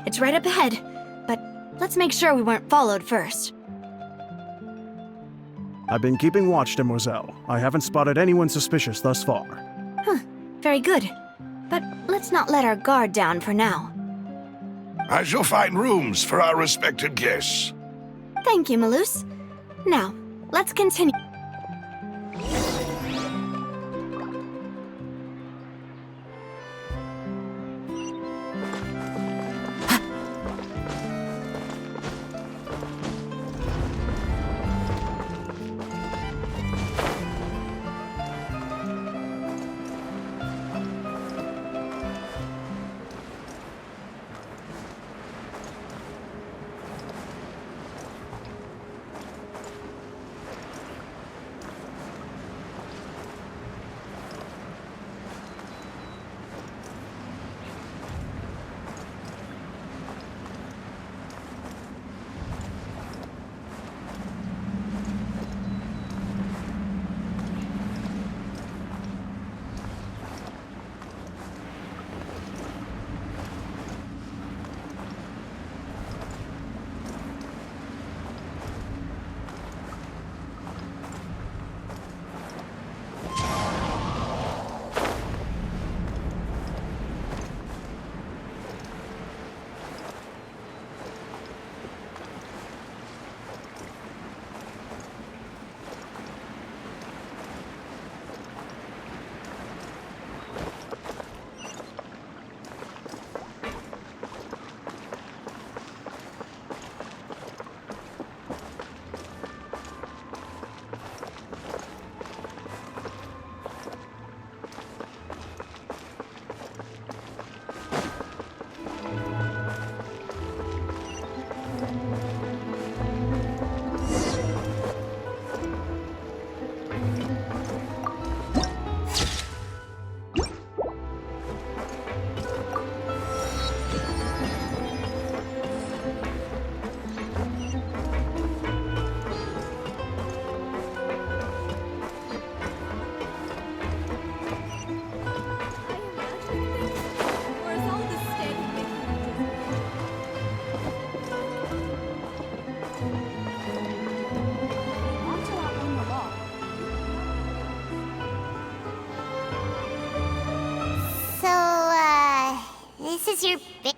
It's right up ahead, but let's make sure we weren't followed first. I've been keeping watch, Demoiselle. I haven't spotted anyone suspicious thus far. Very good. But let's not let our guard down for now. I shall find rooms for our respected guests. Thank you, Malus. Now, let's continue.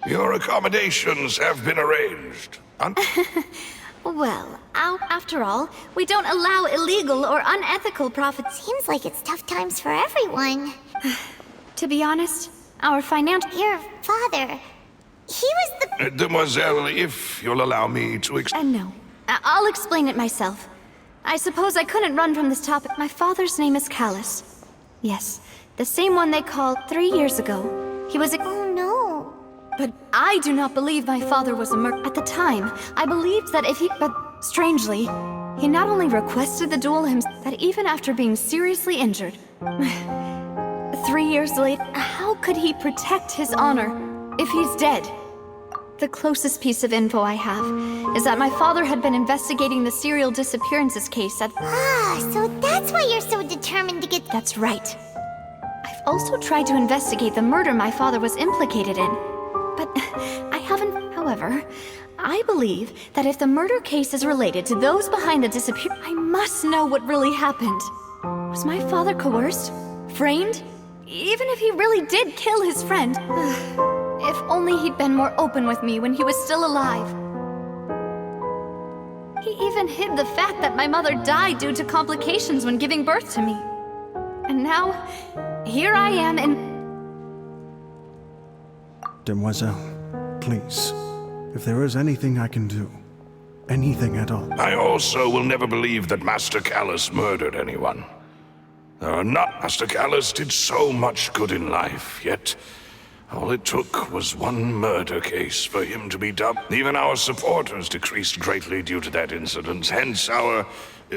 Your accommodations have been arranged. Well, after all, we don't allow illegal or unethical profits. Seems like it's tough times for everyone. To be honest, our financial... Your father, he was the... Demoiselle, if you'll allow me to no. I'll explain it myself. I suppose I couldn't run from this topic. My father's name is Callus. Yes, the same one they called 3 years ago. He was a... Oh no. But I do not believe my father was a murderer. At the time, I believed that if he... But strangely, he not only requested the duel himself, that even after being seriously injured... 3 years later, how could he protect his honor if he's dead? The closest piece of info I have is that my father had been investigating the serial disappearances case at... So that's why you're so determined to get... That's right. I've also tried to investigate the murder my father was implicated in. But I haven't... However, I believe that if the murder case is related to those behind the disappearance, I must know what really happened. Was my father coerced? Framed? Even if he really did kill his friend. If only he'd been more open with me when he was still alive. He even hid the fact that my mother died due to complications when giving birth to me. And now, here I am in... Demoiselle, please, if there is anything I can do, anything at all. I also will never believe that Master Callus murdered anyone. Master Callus did so much good in life, yet all it took was one murder case for him to be dubbed. Even our supporters decreased greatly due to that incident, hence our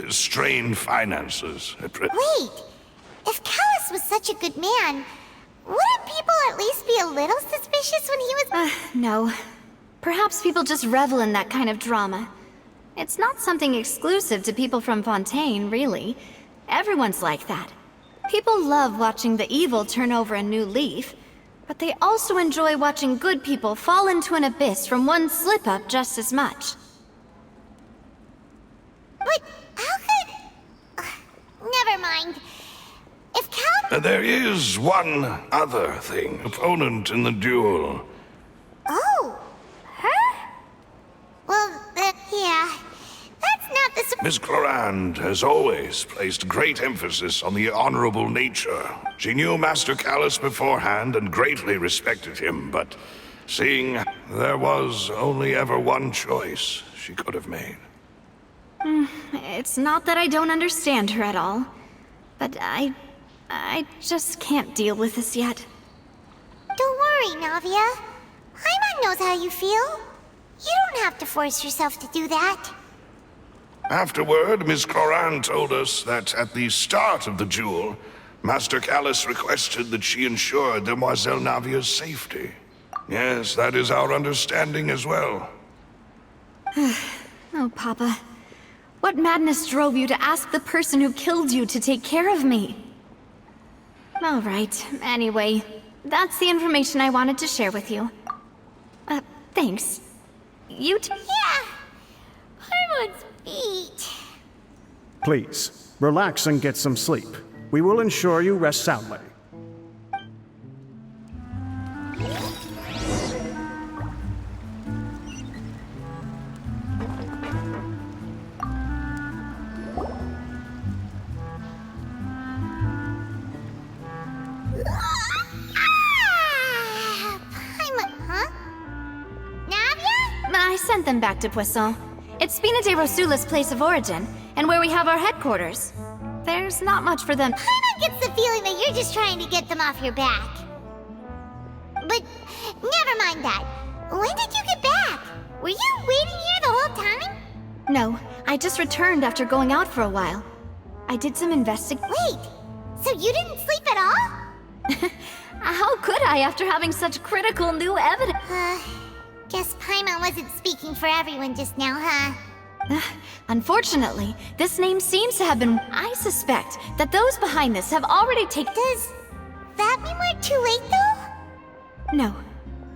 strained finances. Wait! If Callus was such a good man, wouldn't people at least be a little suspicious when he was... No. Perhaps people just revel in that kind of drama. It's not something exclusive to people from Fontaine, really. Everyone's like that. People love watching the evil turn over a new leaf, but they also enjoy watching good people fall into an abyss from one slip-up just as much. But how could... never mind. If Callus... There is one other thing. Opponent in the duel. Oh! Her? Well, yeah. That's not the... Miss Clorand has always placed great emphasis on the honorable nature. She knew Master Callus beforehand and greatly respected him, but seeing there was only ever one choice she could have made. It's not that I don't understand her at all, but I just can't deal with this yet. Don't worry, Navia. Paimon knows how you feel. You don't have to force yourself to do that. Afterward, Miss Clorand told us that at the start of the duel, Master Callus requested that she ensure Demoiselle Navia's safety. Yes, that is our understanding as well. Oh, Papa. What madness drove you to ask the person who killed you to take care of me? All right, anyway, that's the information I wanted to share with you. Thanks. You Yeah. Paimon's feet. Please, relax and get some sleep. We will ensure you rest soundly. Paimon, huh? Navia? I sent them back to Poisson. It's Spina de Rosula's place of origin, and where we have our headquarters. There's not much for them. Paimon gets the feeling that you're just trying to get them off your back. But never mind that. When did you get back? Were you waiting here the whole time? No, I just returned after going out for a while. I did some Wait, so you didn't sleep at all? How could I after having such critical new evidence? Guess Paimon wasn't speaking for everyone just now, huh? Unfortunately, this name seems to have been... I suspect that those behind this have already taken... Does that mean we're too late, though? No.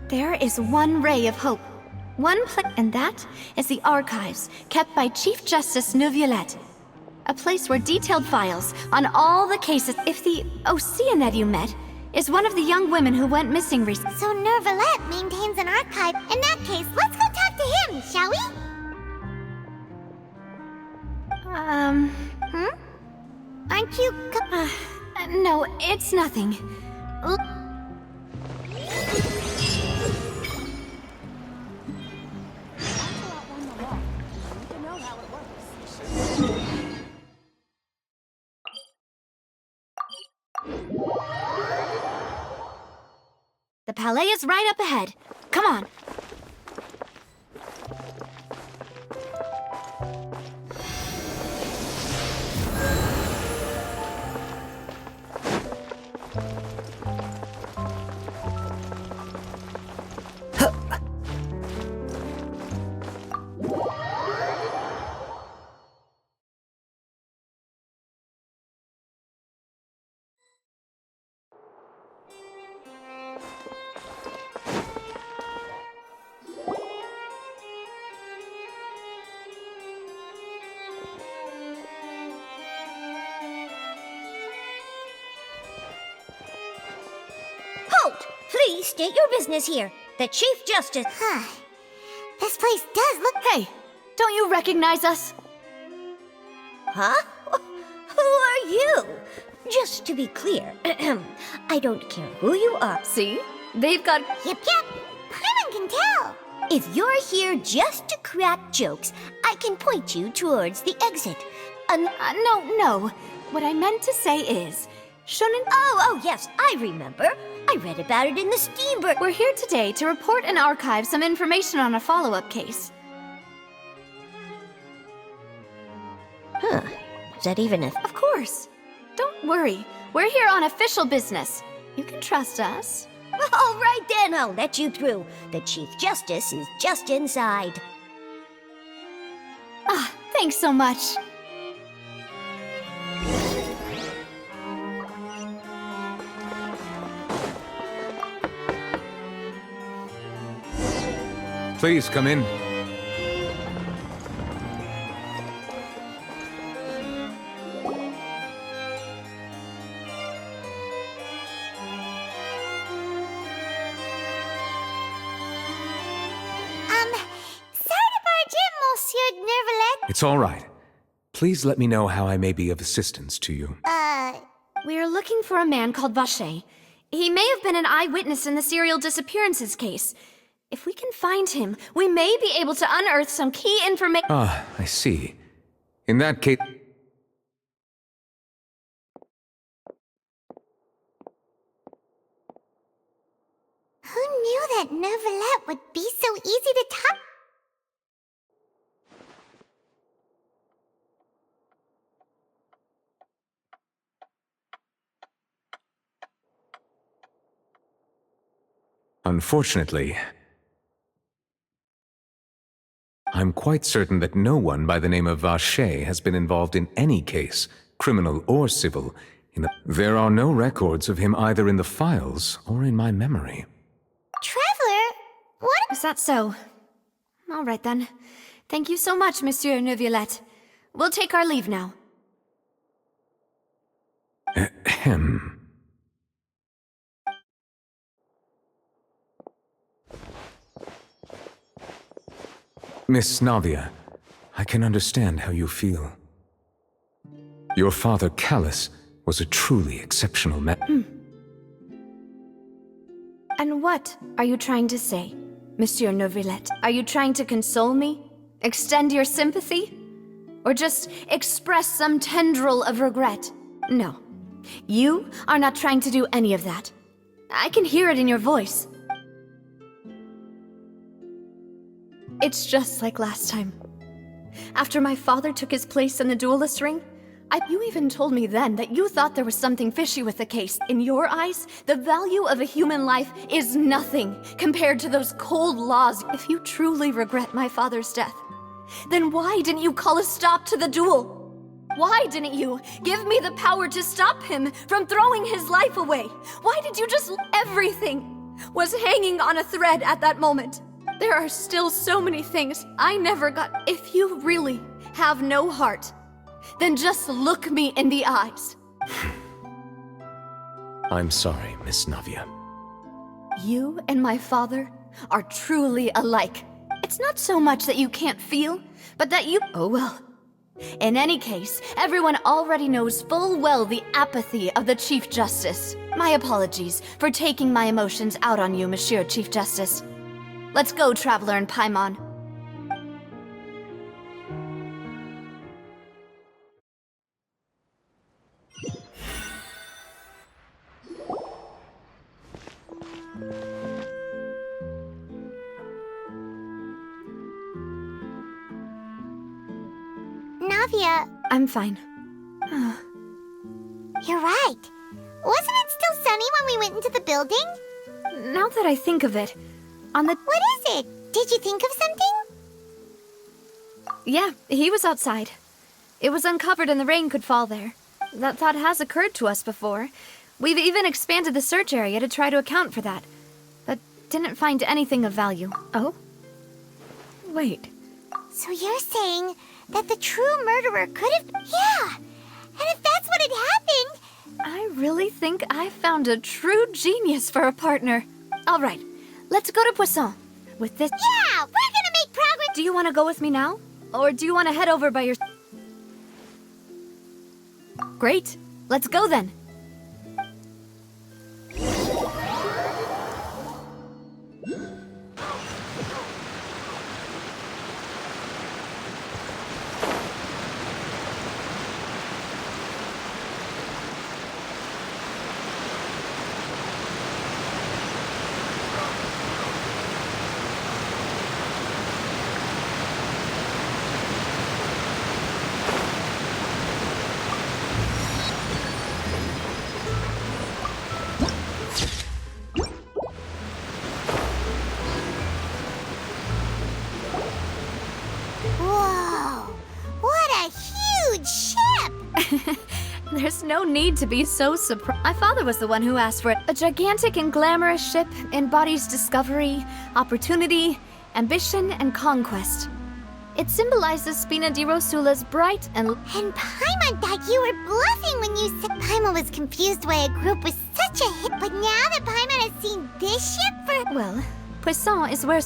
There is one ray of hope. One place, and that is the archives kept by Chief Justice Neuvillette. A place where detailed files on all the cases... If the Oceanid you met is one of the young women who went missing recently... So Neuvillette maintains an archive. In that case, let's go talk to him, shall we? Aren't you No, it's nothing. The Palais is right up ahead. Come on. Please state your business here. The Chief Justice... This place does look... Hey, Don't you recognize us? Huh? Who are you? Just to be clear, I don't care who you are. See? They've got... Yep. Paimon can tell. If you're here just to crack jokes, I can point you towards the exit. No. What I meant to say is... Shouldn't... Oh, yes, I remember. I read about it in the Steamboat. We're here today to report and archive some information on a follow-up case. Huh. Is that even a... Of course. Don't worry. We're here on official business. You can trust us. All right then, I'll let you through. The Chief Justice is just inside. Thanks so much. Please come in. Sorry to barge in, Monsieur Nervalet. It's all right. Please let me know how I may be of assistance to you. We're looking for a man called Vacher. He may have been an eyewitness in the serial disappearances case. If we can find him, we may be able to unearth some key information. Ah, I see. In that case... Who knew that Nervalet would be so easy to talk? Unfortunately, I'm quite certain that no one by the name of Vacher has been involved in any case, criminal or civil. There are no records of him either in the files or in my memory. Traveler, what? Is that so? All right then. Thank you so much, Monsieur Neuvillette. We'll take our leave now. Ahem. Miss Navia, I can understand how you feel. Your father, Callus, was a truly exceptional man. And what are you trying to say, Monsieur Neuvillette? Are you trying to console me? Extend your sympathy? Or just express some tendril of regret? No. You are not trying to do any of that. I can hear it in your voice. It's just like last time. After my father took his place in the duelist ring, you even told me then that you thought there was something fishy with the case. In your eyes, the value of a human life is nothing compared to those cold laws. If you truly regret my father's death, then why didn't you call a stop to the duel? Why didn't you give me the power to stop him from throwing his life away? Why did you just... Everything was hanging on a thread at that moment. There are still so many things I never got. If you really have no heart, then just look me in the eyes. I'm sorry, Miss Navia. You and my father are truly alike. It's not so much that you can't feel, but that you... Oh well. In any case, everyone already knows full well the apathy of the Chief Justice. My apologies for taking my emotions out on you, Monsieur Chief Justice. Let's go, Traveler and Paimon. Navia, I'm fine. you're right. Wasn't it still sunny when we went into the building? Now that I think of it, on the... What is it? Did you think of something? Yeah, he was outside. It was uncovered and the rain could fall there. That thought has occurred to us before. We've even expanded the search area to try to account for that, but didn't find anything of value. Oh? Wait. So you're saying that the true murderer could have... Yeah! And if that's what had happened... I really think I found a true genius for a partner. All right, let's go to Poisson. With this... Yeah! We're gonna make progress! Do you want to go with me now? Or do you want to head over by your... Great. Let's go then. Whoa! What a huge ship! There's no need to be so surprised. My father was the one who asked for it. A gigantic and glamorous ship embodies discovery, opportunity, ambition, and conquest. It symbolizes Spina di Rosula's bright and... And Paimon thought you were bluffing when you said Paimon was confused why a group was such a hit. But now that Paimon has seen this ship for... Well, Poisson is where...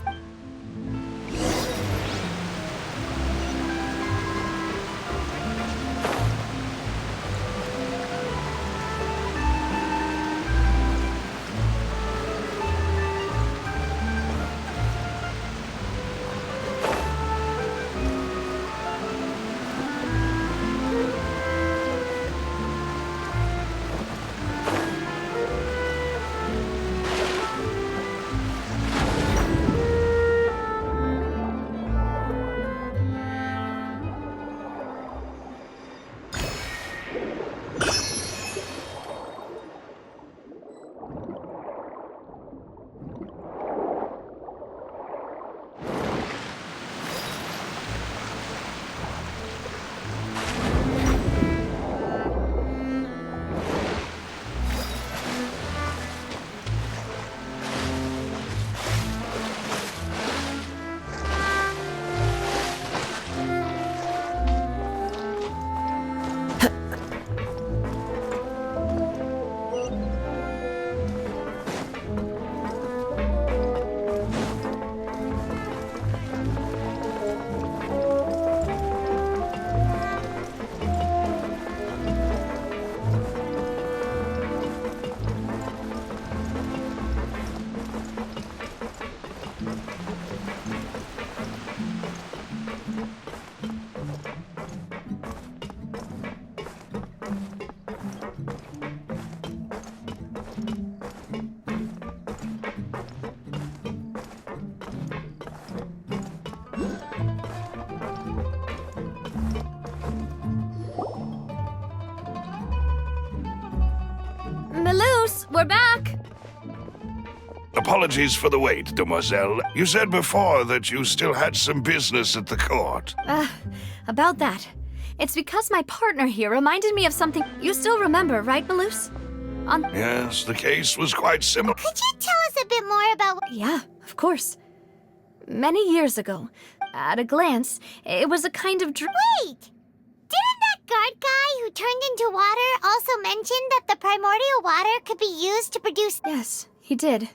Melus, we're back! Apologies for the wait, demoiselle. You said before that you still had some business at the court. About that. It's because my partner here reminded me of something you still remember, right, Melus? Yes, the case was quite similar. Could you tell us a bit more about... Yeah, of course. Many years ago, at a glance, it was a kind of Wait! Didn't that guard guy who turned into water also mention that the primordial water could be used to produce... Yes, he did.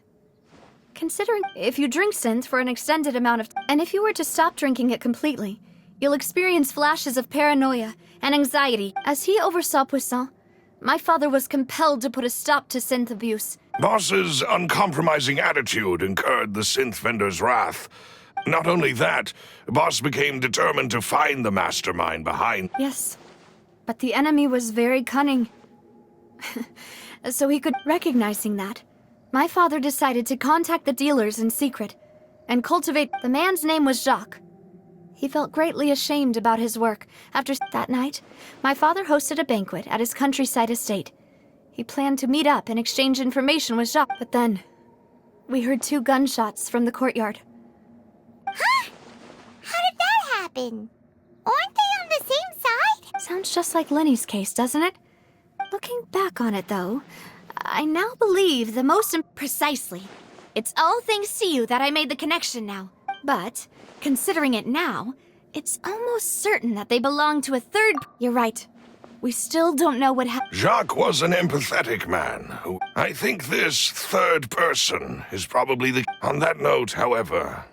Considering if you drink synth for an extended amount of... And if you were to stop drinking it completely, you'll experience flashes of paranoia and anxiety. As he oversaw Poisson, my father was compelled to put a stop to synth abuse. Boss's uncompromising attitude incurred the synth vendor's wrath. Not only that, Boss became determined to find the mastermind behind... Yes, but the enemy was very cunning. So he could... Recognizing that, my father decided to contact the dealers in secret and cultivate... The man's name was Jacques. He felt greatly ashamed about his work. After that night, my father hosted a banquet at his countryside estate. He planned to meet up and exchange information with Jacques, but then we heard 2 gunshots from the courtyard. Huh? How did that happen? Aren't they on the same side? Sounds just like Lenny's case, doesn't it? Looking back on it, though, I now believe the most precisely. It's all thanks to you that I made the connection now. But, considering it now, it's almost certain that they belong to a third... You're right. We still don't know what happened. Jacques was an empathetic man who... I think this third person is probably the... On that note, however,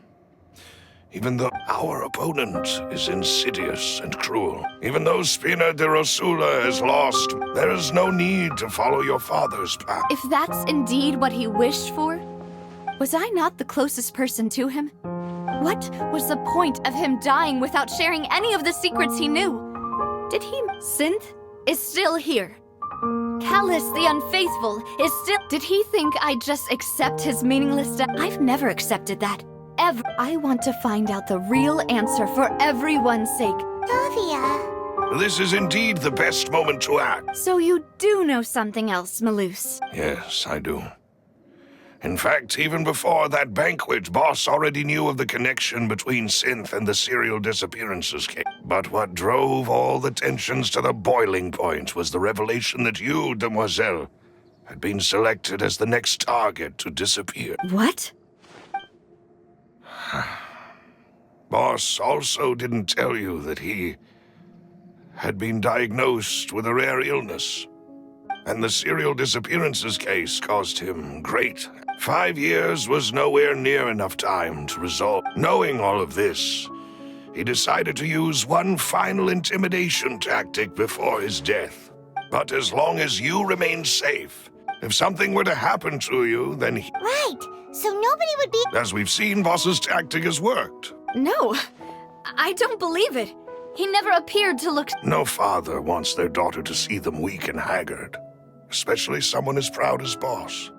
Even though our opponent is insidious and cruel, even though Spina de Rosula is lost, there is no need to follow your father's path. If that's indeed what he wished for, was I not the closest person to him? What was the point of him dying without sharing any of the secrets he knew? Did he... Synth is still here. Callus the Unfaithful is still... Did he think I'd just accept his meaningless death? I've never accepted that. Ever. I want to find out the real answer for everyone's sake. Davia. This is indeed the best moment to act. So you do know something else, Malus. Yes, I do. In fact, even before that banquet, Boss already knew of the connection between Synth and the serial disappearances case. But what drove all the tensions to the boiling point was the revelation that you, Demoiselle, had been selected as the next target to disappear. What? Boss also didn't tell you that he had been diagnosed with a rare illness, and the serial disappearances case caused him great. 5 years was nowhere near enough time to resolve. Knowing all of this, he decided to use one final intimidation tactic before his death. But as long as you remain safe, if something were to happen to you, then he... Right, so nobody would be... As we've seen, Boss's tactic has worked. No, I don't believe it. He never appeared to look... No father wants their daughter to see them weak and haggard, especially someone as proud as Boss.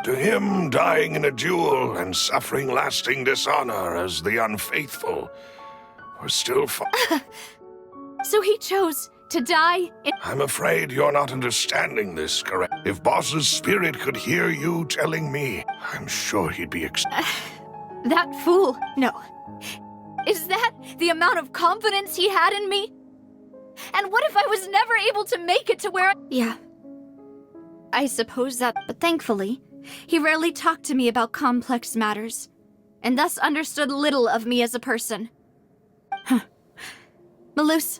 To him, dying in a duel and suffering lasting dishonor as the Unfaithful were still So he chose to die in... I'm afraid you're not understanding this correct. If Boss's spirit could hear you telling me, I'm sure he'd be That fool? No. Is that the amount of confidence he had in me? And what if I was never able to make it to where... Yeah. I suppose that... But thankfully, he rarely talked to me about complex matters, and thus understood little of me as a person. Malus,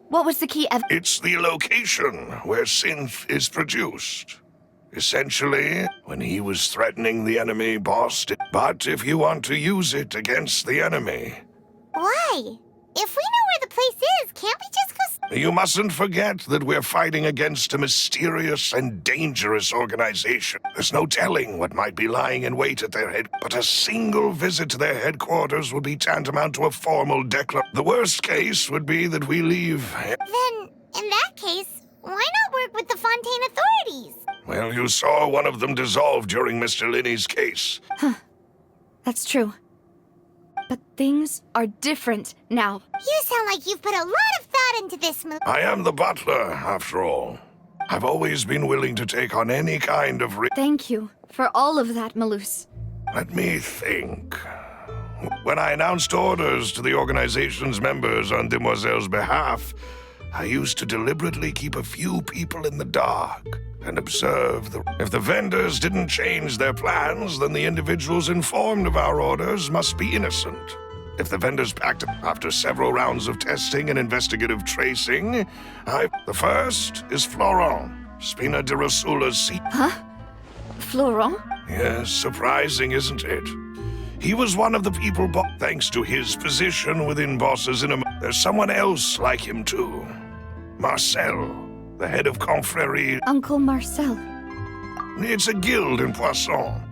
what was the key It's the location where Synth is produced. Essentially, when he was threatening the enemy, Boss did. But if you want to use it against the enemy... Why? If we know where the place is, can't we just go... You mustn't forget that we're fighting against a mysterious and dangerous organization. There's no telling what might be lying in wait at their head, but a single visit to their headquarters would be tantamount to a formal declaration. The worst case would be that we leave... Then, in that case, why not work with the Fontaine authorities? Well, you saw one of them dissolve during Mr. Linney's case. That's true. But things are different now. You sound like you've put a lot of thought into this move. I am the butler, after all. I've always been willing to take on any kind of risk. Thank you for all of that, Malus. Let me think. When I announced orders to the organization's members on Demoiselle's behalf, I used to deliberately keep a few people in the dark and observe if the vendors didn't change their plans, then the individuals informed of our orders must be innocent. If the vendors backed up after several rounds of testing and investigative tracing, the first is Florent, Spina de Rosula's seat. Florent? Yes, surprising, isn't it? He was one of the people, thanks to his position within Boss's inner... There's someone else like him, too. Marcel, the head of Confrérie. Uncle Marcel. It's a guild in Poisson.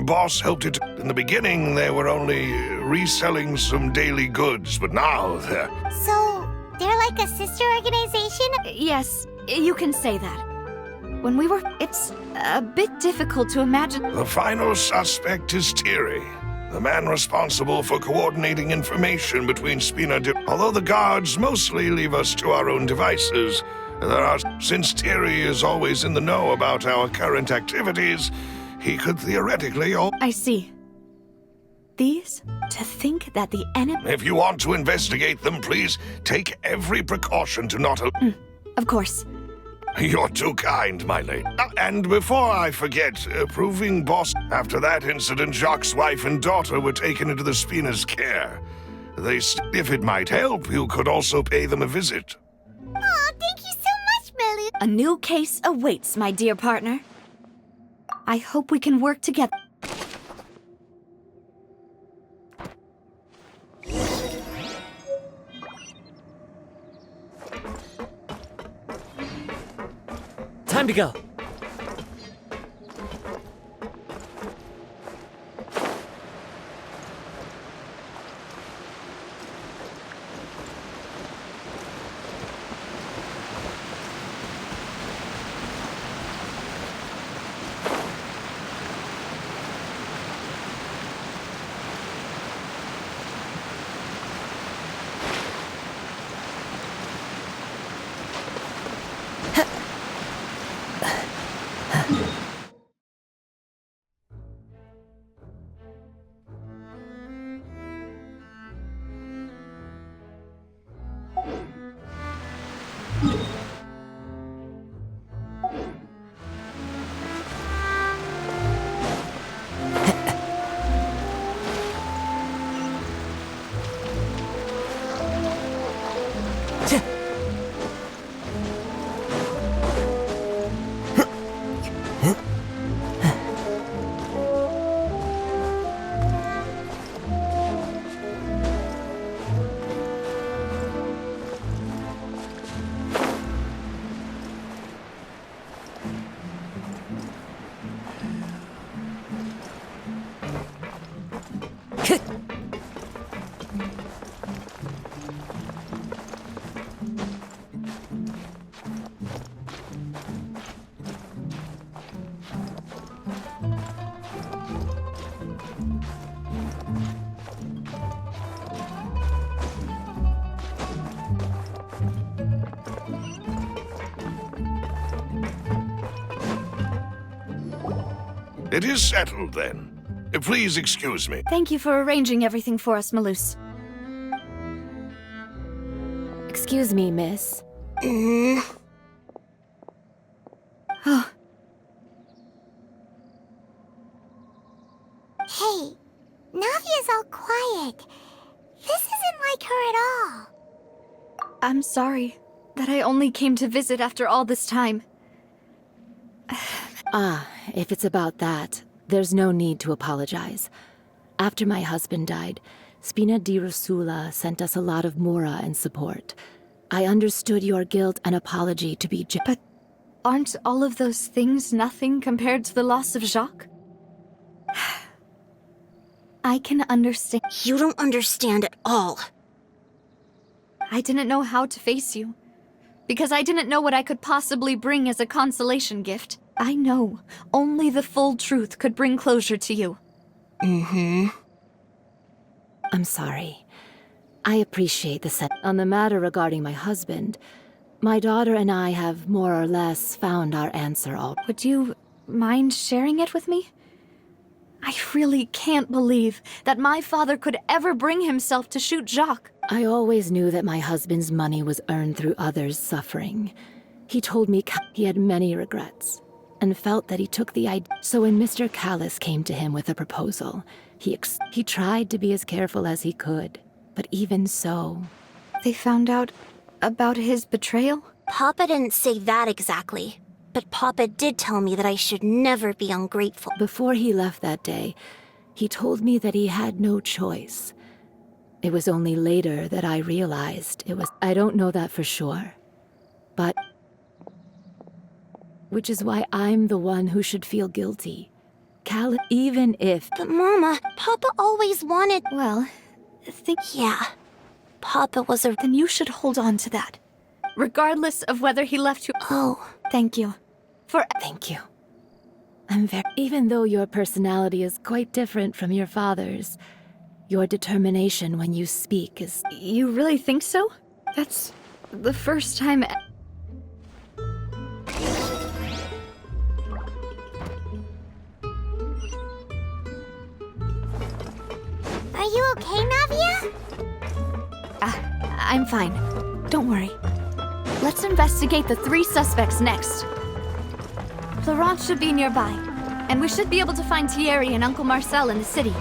Boss helped it. In the beginning, they were only reselling some daily goods, but now they're... So, they're like a sister organization? Yes, you can say that. When we were... It's a bit difficult to imagine... The final suspect is Thierry, the man responsible for coordinating information between Although the guards mostly leave us to our own devices, since Thierry is always in the know about our current activities, he could theoretically... I see. These? To think that the enemy... If you want to investigate them, please take every precaution to not... Of course. You're too kind, my lady. And before I forget, proving Boss... After that incident, Jacques' wife and daughter were taken into the Spina's care. If it might help, you could also pay them a visit. Aw, thank you so much, Melu. A new case awaits, my dear partner. I hope we can work together. to go. It is settled, then. Please excuse me. Thank you for arranging everything for us, Malus. Excuse me, miss. Oh, Hey, Navia's all quiet. This isn't like her at all. I'm sorry that I only came to visit after all this time. If it's about that, there's no need to apologize. After my husband died, Spina di Rosula sent us a lot of mora and support. I understood your guilt and apology to be But aren't all of those things nothing compared to the loss of Jacques? I can understand. You don't understand at all. I didn't know how to face you, because I didn't know what I could possibly bring as a consolation gift. I know only the full truth could bring closure to you. I'm sorry. I appreciate the set. On the matter regarding my husband, my daughter and I have more or less found our answer all. Would you mind sharing it with me? I really can't believe that my father could ever bring himself to shoot Jacques. I always knew that my husband's money was earned through others' suffering. He told me he had many regrets and felt that he took the idea. So when Mr. Callis came to him with a proposal, he tried to be as careful as he could. But even so... They found out about his betrayal? Papa didn't say that exactly, but Papa did tell me that I should never be ungrateful. Before he left that day, he told me that he had no choice. It was only later that I realized it was... I don't know that for sure, but... Which is why I'm the one who should feel guilty. Even if... But Mama, Papa always wanted... Well, Yeah, Papa was a... Then you should hold on to that, regardless of whether he left you... Oh. Thank you. Thank you. I'm very... Even though your personality is quite different from your father's, your determination when you speak is... You really think so? That's the first time... Are you okay, Navia? I'm fine. Don't worry. Let's investigate the 3 suspects next. Florent should be nearby, and we should be able to find Thierry and Uncle Marcel in the city.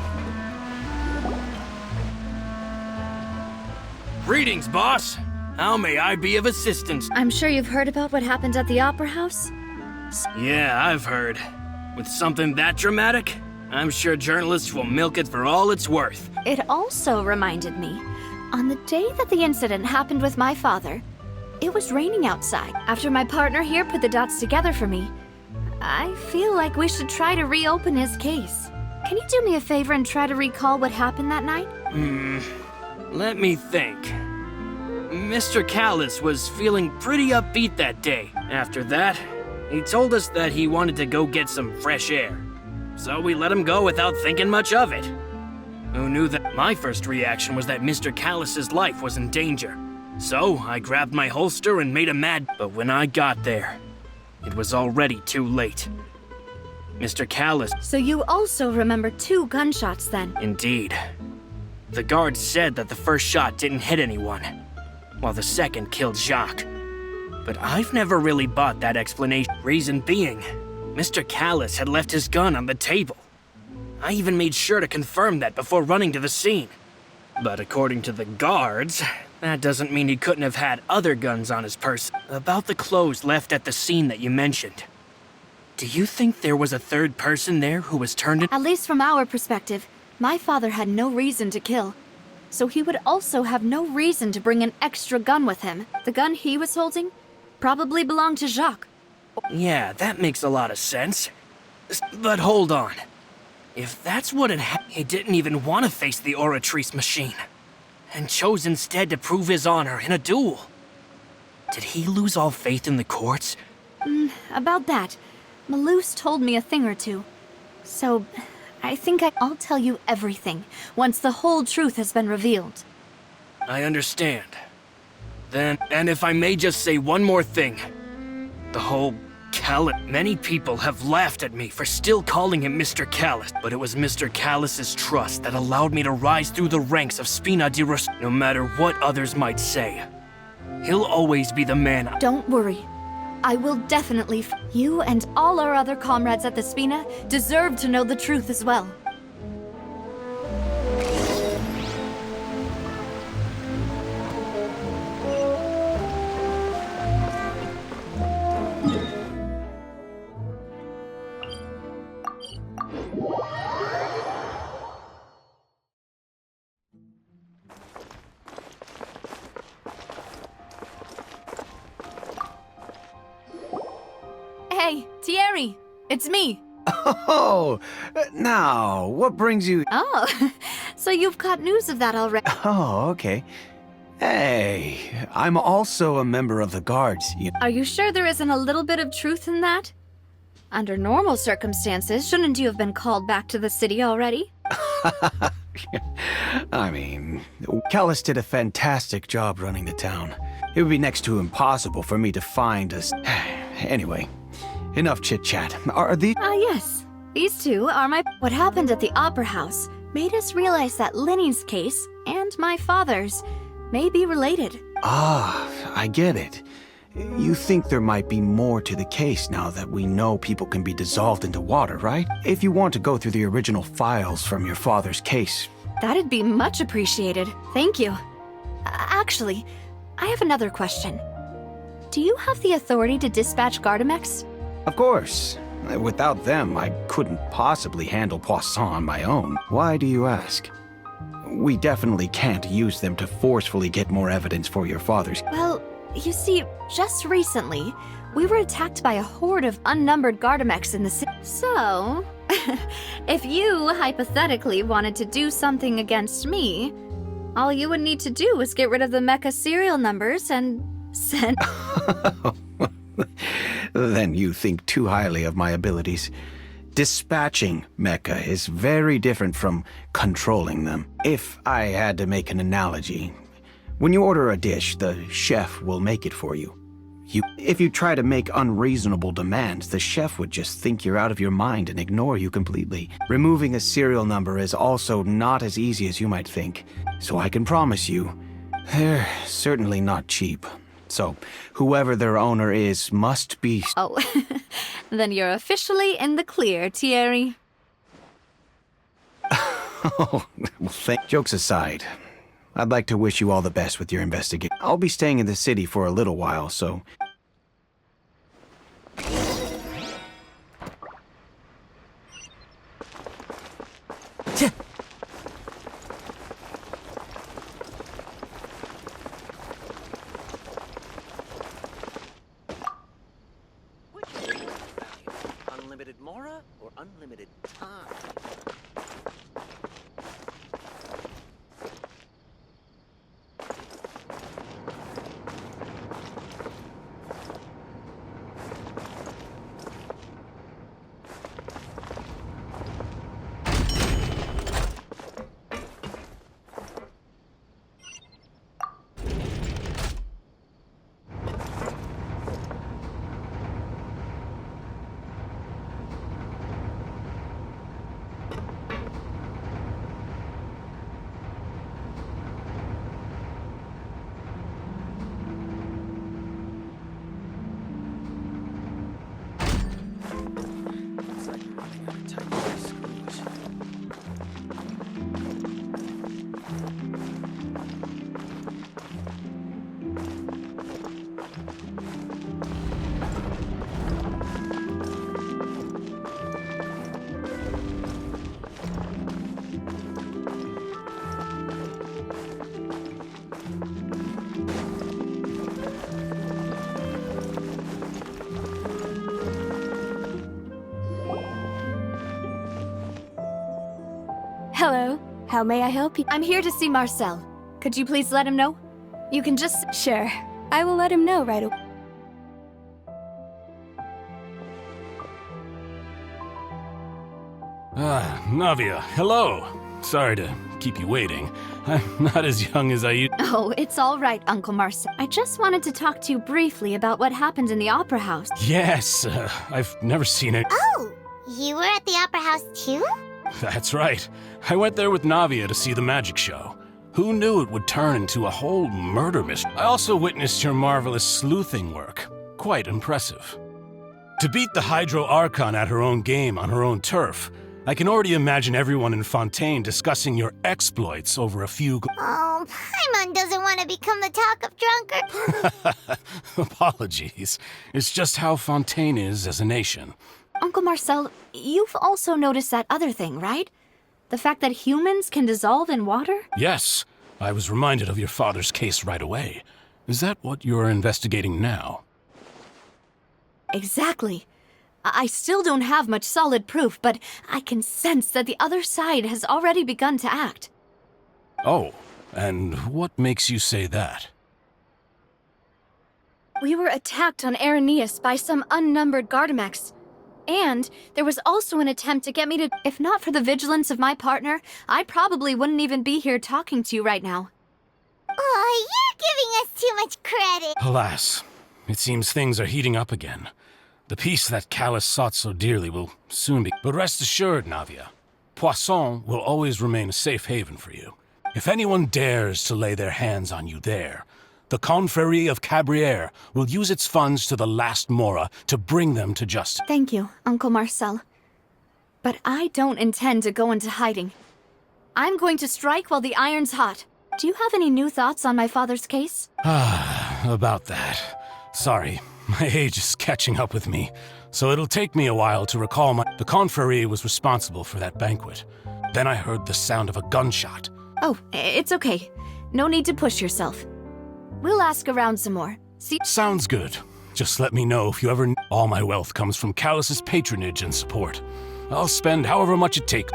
Greetings, boss. How may I be of assistance? I'm sure you've heard about what happened at the Opera House? Yeah, I've heard. With something that dramatic, I'm sure journalists will milk it for all it's worth. It also reminded me, on the day that the incident happened with my father, It was raining outside. After my partner here put the dots together for me, I feel like we should try to reopen his case. Can you do me a favor and try to recall what happened that night? Let me think. Mr. Callus was feeling pretty upbeat that day. After that, he told us that he wanted to go get some fresh air. So we let him go without thinking much of it. Who knew that? My first reaction was that Mr. Callus's life was in danger. So I grabbed my holster and made a mad. But when I got there, it was already too late. Mr. Callus. So you also remember 2 gunshots then? Indeed. The guard said that the first shot didn't hit anyone, while the second killed Jacques. But I've never really bought that explanation. Reason being, Mr. Callus had left his gun on the table. I even made sure to confirm that before running to the scene. But according to the guards, that doesn't mean he couldn't have had other guns on his person. About the clothes left at the scene that you mentioned, do you think there was a third person there who was turned in? At least from our perspective, my father had no reason to kill. So he would also have no reason to bring an extra gun with him. The gun he was holding probably belonged to Jacques. Yeah, that makes a lot of sense. But hold on. If that's what he didn't even want to face the Oratrice machine, and chose instead to prove his honor in a duel. Did he lose all faith in the courts? About that, Malus told me a thing or two. So, I think I'll tell you everything once the whole truth has been revealed. I understand. Then, and if I may just say one more thing. The whole Callus. Many people have laughed at me for still calling him Mr. Callus, but it was Mr. Callus's trust that allowed me to rise through the ranks of Spina di Rus. No matter what others might say, he'll always be the man. Don't worry. I will definitely you and all our other comrades at the Spina deserve to know the truth as well. Hey, Thierry, it's me. Oh, now, what brings you... Oh, so you've got news of that already. Oh, okay. Hey, I'm also a member of the guards. Are you sure there isn't a little bit of truth in that? Under normal circumstances, shouldn't you have been called back to the city already? I mean, Callus did a fantastic job running the town. It would be next to impossible for me to find us. Anyway, enough chit-chat. Are these... Yes. These two are my... What happened at the Opera House made us realize that Linny's case and my father's may be related. Ah, I get it. You think there might be more to the case now that we know people can be dissolved into water, right? If you want to go through the original files from your father's case... That'd be much appreciated. Thank you. Actually, I have another question. Do you have the authority to dispatch Gardamex? Of course. Without them, I couldn't possibly handle Poisson on my own. Why do you ask? We definitely can't use them to forcefully get more evidence for your father's... Well, you see, just recently, we were attacked by a horde of unnumbered Gardamex in the city. So, if you hypothetically wanted to do something against me, all you would need to do is get rid of the mecha serial numbers and send... Then you think too highly of my abilities. Dispatching mecha is very different from controlling them. If I had to make an analogy, when you order a dish, the chef will make it for you. If you try to make unreasonable demands, the chef would just think you're out of your mind and ignore you completely. Removing a serial number is also not as easy as you might think. So I can promise you, they're certainly not cheap. So, whoever their owner is must be... Oh, then you're officially in the clear, Thierry. Oh, well, jokes aside, I'd like to wish you all the best with your investigation. I'll be staying in the city for a little while, so... camera or unlimited time? Hello. How may I help you? I'm here to see Marcel. Could you please let him know? You can just... Sure. I will let him know right away. Navia, hello. Sorry to keep you waiting. I'm not as young as I used. Oh, it's all right, Uncle Marcel. I just wanted to talk to you briefly about what happened in the Opera House. Yes, I've never seen it. Oh, you were at the Opera House too? That's right. I went there with Navia to see the magic show. Who knew it would turn into a whole murder mystery? I also witnessed your marvelous sleuthing work. Quite impressive. To beat the Hydro Archon at her own game on her own turf, I can already imagine everyone in Fontaine discussing your exploits over a few... Oh, Paimon doesn't want to become the talk of drunkard. Apologies. It's just how Fontaine is as a nation. Uncle Marcel, you've also noticed that other thing, right? The fact that humans can dissolve in water? Yes. I was reminded of your father's case right away. Is that what you're investigating now? Exactly. I still don't have much solid proof, but I can sense that the other side has already begun to act. Oh, and what makes you say that? We were attacked on Araneus by some unnumbered Gardamex. And there was also an attempt to get me to... If not for the vigilance of my partner, I probably wouldn't even be here talking to you right now. Oh, you're giving us too much credit. Alas, it seems things are heating up again. The peace that Callus sought so dearly will soon be... But rest assured, Navia, Poisson will always remain a safe haven for you. If anyone dares to lay their hands on you there, the Confrérie of Cabrières will use its funds to the last Mora to bring them to justice. Thank you, Uncle Marcel. But I don't intend to go into hiding. I'm going to strike while the iron's hot. Do you have any new thoughts on my father's case? About that. Sorry, my age is catching up with me, so it'll take me a while to recall my... The Confrérie was responsible for that banquet. Then I heard the sound of a gunshot. Oh, it's okay. No need to push yourself. We'll ask around some more. See? Sounds good. Just let me know if you ever... All my wealth comes from Callus's patronage and support. I'll spend however much it takes.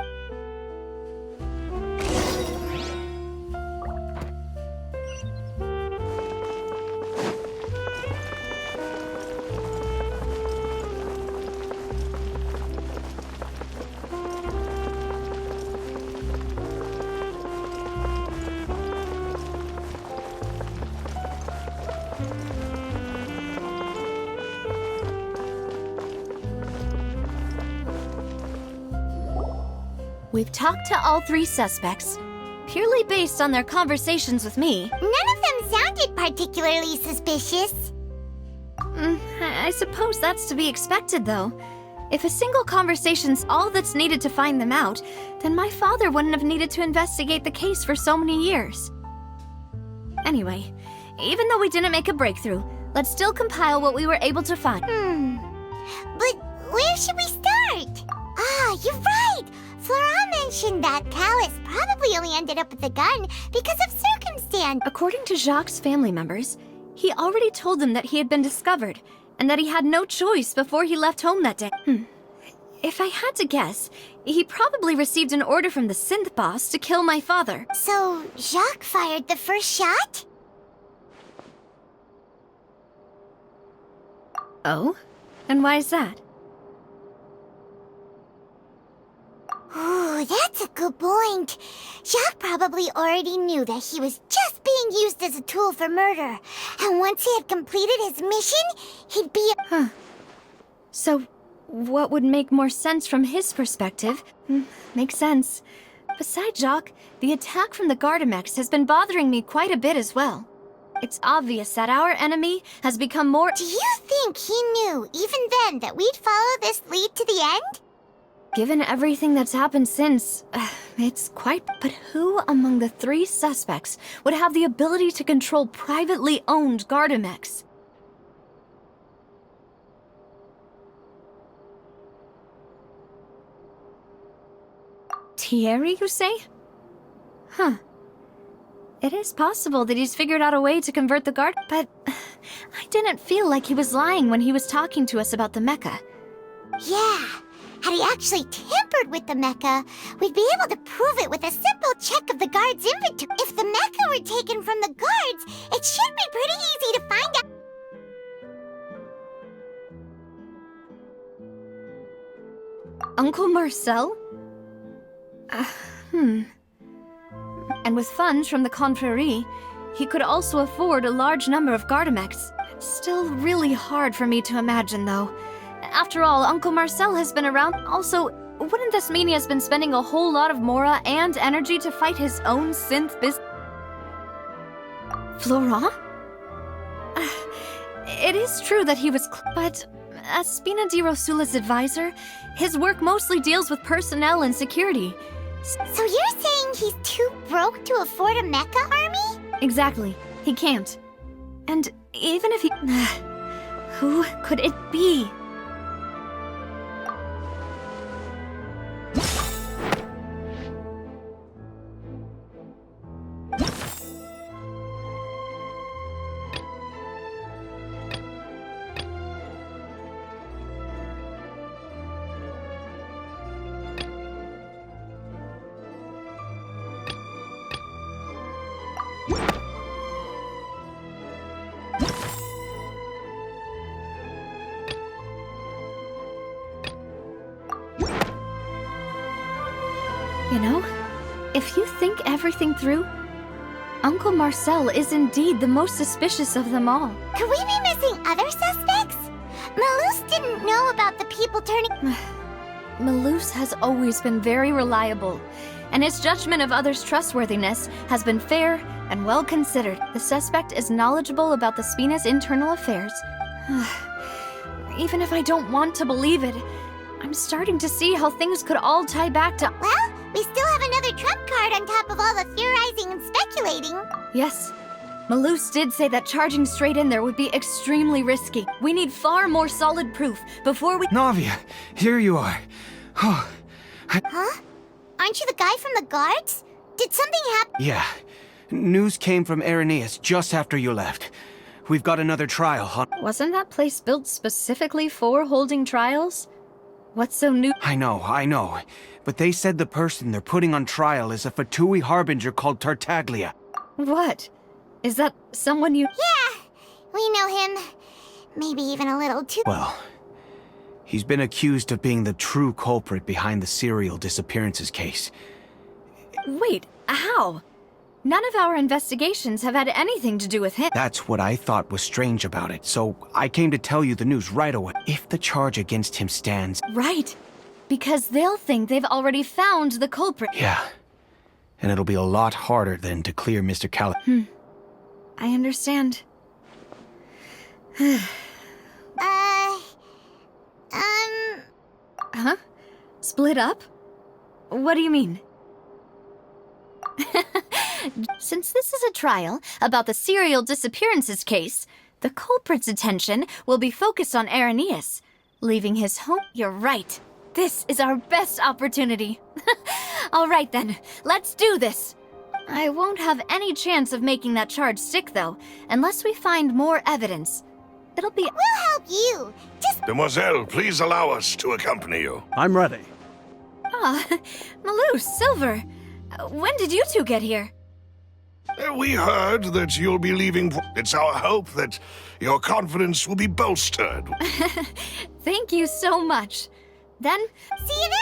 We've talked to all three suspects, purely based on their conversations with me. None of them sounded particularly suspicious. I suppose that's to be expected, though. If a single conversation's all that's needed to find them out, then my father wouldn't have needed to investigate the case for so many years. Anyway, even though we didn't make a breakthrough, let's still compile what we were able to find. But where should we start? Ah, you're right! Flora mentioned that Callus probably only ended up at the garden because of circumstance. According to Jacques' family members, he already told them that he had been discovered, and that he had no choice before he left home that day. If I had to guess, he probably received an order from the synth boss to kill my father. So, Jacques fired the first shot? Oh? And why is that? Ooh, that's a good point. Jacques probably already knew that he was just being used as a tool for murder. And once he had completed his mission, he'd be... Huh. So, what would make more sense from his perspective? Makes sense. Besides Jacques, the attack from the Gardamex has been bothering me quite a bit as well. It's obvious that our enemy has become more... Do you think he knew, even then, that we'd follow this lead to the end? Given everything that's happened since, it's quite... But who among the 3 suspects would have the ability to control privately owned Gardamex? Thierry, you say? Huh. It is possible that he's figured out a way to convert the guard, but I didn't feel like he was lying when he was talking to us about the mecha. Yeah. Had he actually tampered with the mecha, we'd be able to prove it with a simple check of the guard's inventory. If the mecha were taken from the guards, it should be pretty easy to find out. Uncle Marcel? And with funds from the Confrérie, he could also afford a large number of Gardamex. It's still really hard for me to imagine, though. After all, Uncle Marcel has been around. Also, wouldn't this mean he has been spending a whole lot of mora and energy to fight his own synth business? Florent? It is true that he was but as Spina di Rosula's advisor, his work mostly deals with personnel and security. So you're saying he's too broke to afford a mecha army? Exactly. He can't. And even if he... Who could it be? You know, if you think everything through, Uncle Marcel is indeed the most suspicious of them all. Could we be missing other suspects? Malus didn't know about the people turning... Malus has always been very reliable, and his judgment of others' trustworthiness has been fair and well considered. The suspect is knowledgeable about the Spina's internal affairs. Even if I don't want to believe it, I'm starting to see how things could all tie back to... Well, we still have another trump card on top of all the theorizing and speculating. Yes. Malus did say that charging straight in there would be extremely risky. We need far more solid proof before we... Navia, here you are. Oh, Huh? Aren't you the guy from the guards? Did something happen? Yeah. News came from Irenaeus just after you left. We've got another trial, huh? Wasn't that place built specifically for holding trials? What's so new? I know. But they said the person they're putting on trial is a Fatui harbinger called Tartaglia. What? Is that someone you... Yeah, we know him. Maybe even a little too... Well, he's been accused of being the true culprit behind the serial disappearances case. Wait, how? None of our investigations have had anything to do with him. That's what I thought was strange about it, so I came to tell you the news right away. If the charge against him stands... Right. Because they'll think they've already found the culprit. Yeah. And it'll be a lot harder then to clear Mr. Callis. I understand. Huh? Split up? What do you mean? Since this is a trial about the serial disappearances case, the culprit's attention will be focused on Irenaeus, leaving his home. You're right. This is our best opportunity. All right then, let's do this. I won't have any chance of making that charge stick, though, unless we find more evidence. It'll be... We'll help you. Just Demoiselle, please allow us to accompany you. I'm ready. Ah, Malou, Silver. When did you two get here? We heard that you'll be leaving. It's our hope that your confidence will be bolstered. Thank you so much. Then, see you then.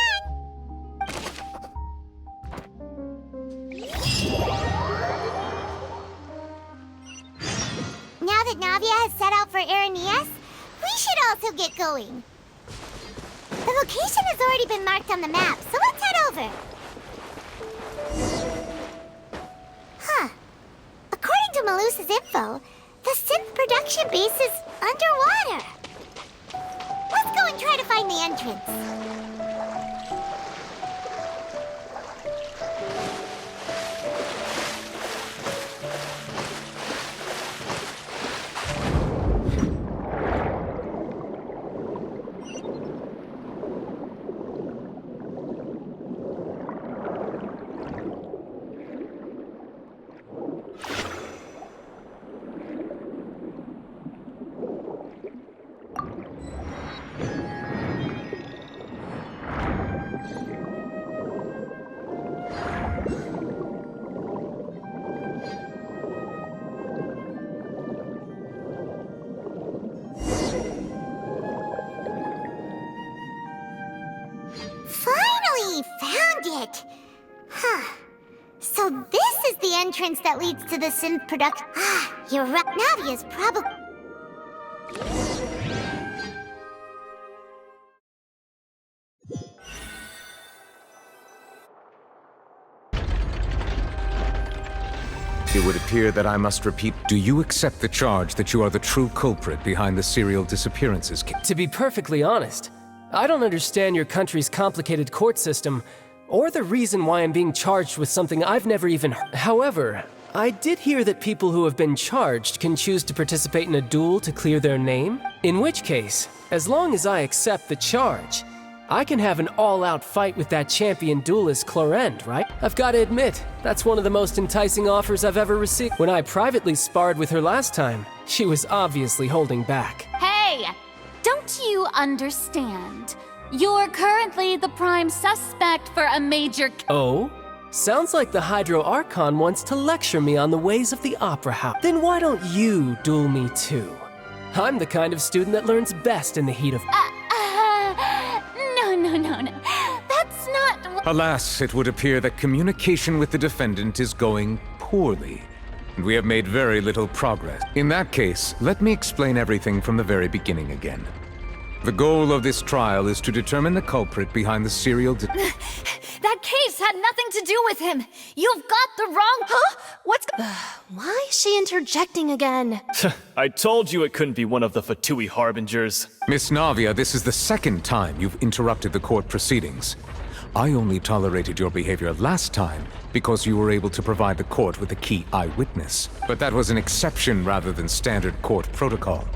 Now that Navia has set out for Aranias, we should also get going. The location has already been marked on the map, so let's head over. Huh. According to Malus's info, the synth production base is underwater. Let's go and try to find the entrance. So this is the entrance that leads to the synth production. Ah, you're right. Navia's probably... It would appear that I must repeat. Do you accept the charge that you are the true culprit behind the serial disappearances case? To be perfectly honest, I don't understand your country's complicated court system, or the reason why I'm being charged with something I've never even heard. However, I did hear that people who have been charged can choose to participate in a duel to clear their name, in which case, as long as I accept the charge, I can have an all-out fight with that champion duelist Clorend, right? I've got to admit, that's one of the most enticing offers I've ever received. When I privately sparred with her last time, she was obviously holding back. Hey! Don't you understand? You're currently the prime suspect for a major... Oh? Sounds like the Hydro Archon wants to lecture me on the ways of the Opera House. Then why don't you duel me too? I'm the kind of student that learns best in the heat of... No. That's not... Alas, it would appear that communication with the defendant is going poorly, and we have made very little progress. In that case, let me explain everything from the very beginning again. The goal of this trial is to determine the culprit behind the serial... That case had nothing to do with him! You've got the wrong... Huh? What's... Why is she interjecting again? I told you it couldn't be one of the Fatui Harbingers. Miss Navia, this is the second time you've interrupted the court proceedings. I only tolerated your behavior last time because you were able to provide the court with a key eyewitness. But that was an exception rather than standard court protocol.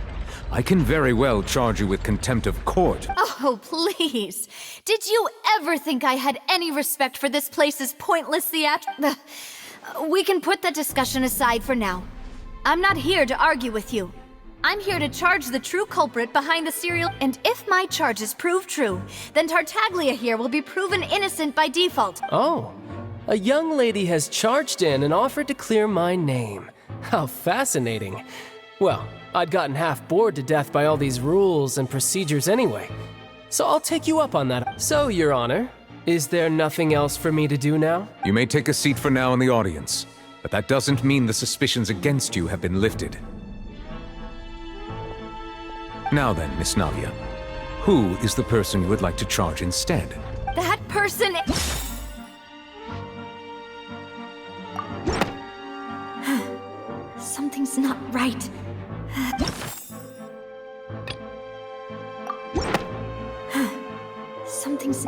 I can very well charge you with contempt of court. Oh, please. Did you ever think I had any respect for this place's pointless theatrics? We can put that discussion aside for now. I'm not here to argue with you. I'm here to charge the true culprit behind the serial... And if my charges prove true, then Tartaglia here will be proven innocent by default. Oh, a young lady has charged in and offered to clear my name. How fascinating. Well, I'd gotten half bored to death by all these rules and procedures anyway. So I'll take you up on that. So, Your Honor, is there nothing else for me to do now? You may take a seat for now in the audience, but that doesn't mean the suspicions against you have been lifted. Now then, Miss Navia, who is the person you would like to charge instead? That person... Something's not right. Something's...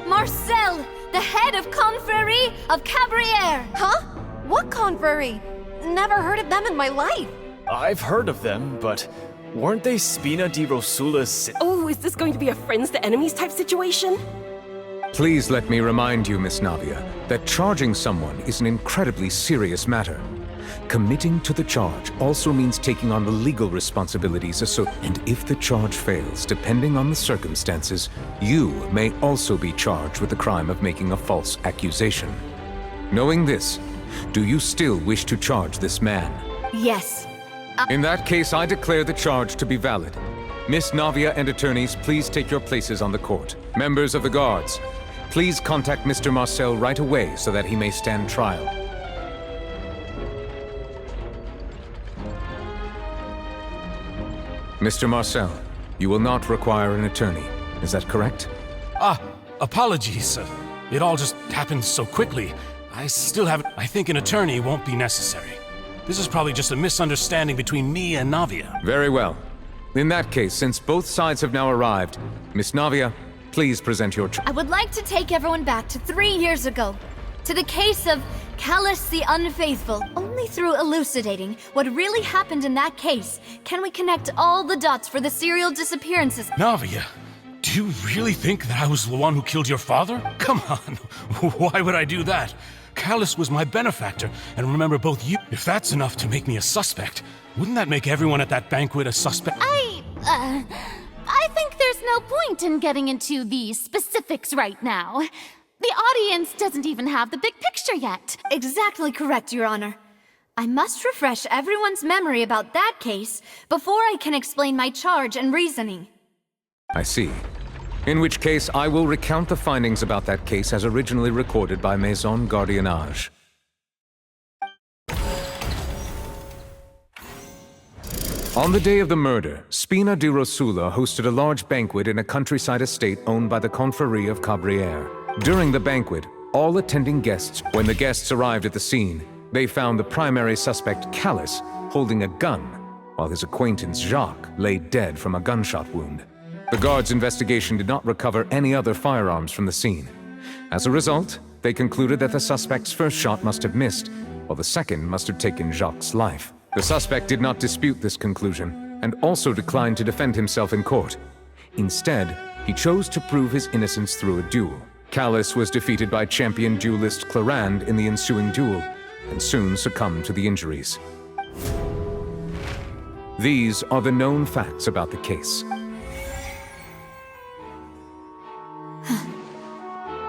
Marcel, the head of Confrérie of Cabrières! Huh? What confrérie? Never heard of them in my life. I've heard of them, but weren't they Spina di Rosula's... Oh, is this going to be a friends to enemies type situation? Please let me remind you, Miss Navia, that charging someone is an incredibly serious matter. Committing to the charge also means taking on the legal responsibilities and if the charge fails, depending on the circumstances, you may also be charged with the crime of making a false accusation. Knowing this, do you still wish to charge this man? Yes. In that case, I declare the charge to be valid. Miss Navia and attorneys, please take your places on the court. Members of the guards, please contact Mr. Marcel right away so that he may stand trial. Mr. Marcel, you will not require an attorney. Is that correct? Apologies. It all just happened so quickly. I think an attorney won't be necessary. This is probably just a misunderstanding between me and Navia. Very well. In that case, since both sides have now arrived, Miss Navia, please present your I would like to take everyone back to 3 years ago, to the case of Callus the Unfaithful. Only through elucidating what really happened in that case can we connect all the dots for the serial disappearances. Navia, do you really think that I was the one who killed your father? Come on, why would I do that? Callus was my benefactor, and remember both you. If that's enough to make me a suspect, wouldn't that make everyone at that banquet a suspect? I think there's no point in getting into the specifics right now. The audience doesn't even have the big picture yet. Exactly correct, Your Honor. I must refresh everyone's memory about that case before I can explain my charge and reasoning. I see. In which case, I will recount the findings about that case as originally recorded by Maison Gardiennage. On the day of the murder, Spina di Rosula hosted a large banquet in a countryside estate owned by the Confrérie of Cabrières. During the banquet, all attending guests, when the guests arrived at the scene, they found the primary suspect, Callus, holding a gun, while his acquaintance, Jacques, lay dead from a gunshot wound. The guards' investigation did not recover any other firearms from the scene. As a result, they concluded that the suspect's first shot must have missed, while the second must have taken Jacques' life. The suspect did not dispute this conclusion, and also declined to defend himself in court. Instead, he chose to prove his innocence through a duel. Callus was defeated by champion duelist Clarande in the ensuing duel, and soon succumbed to the injuries. These are the known facts about the case.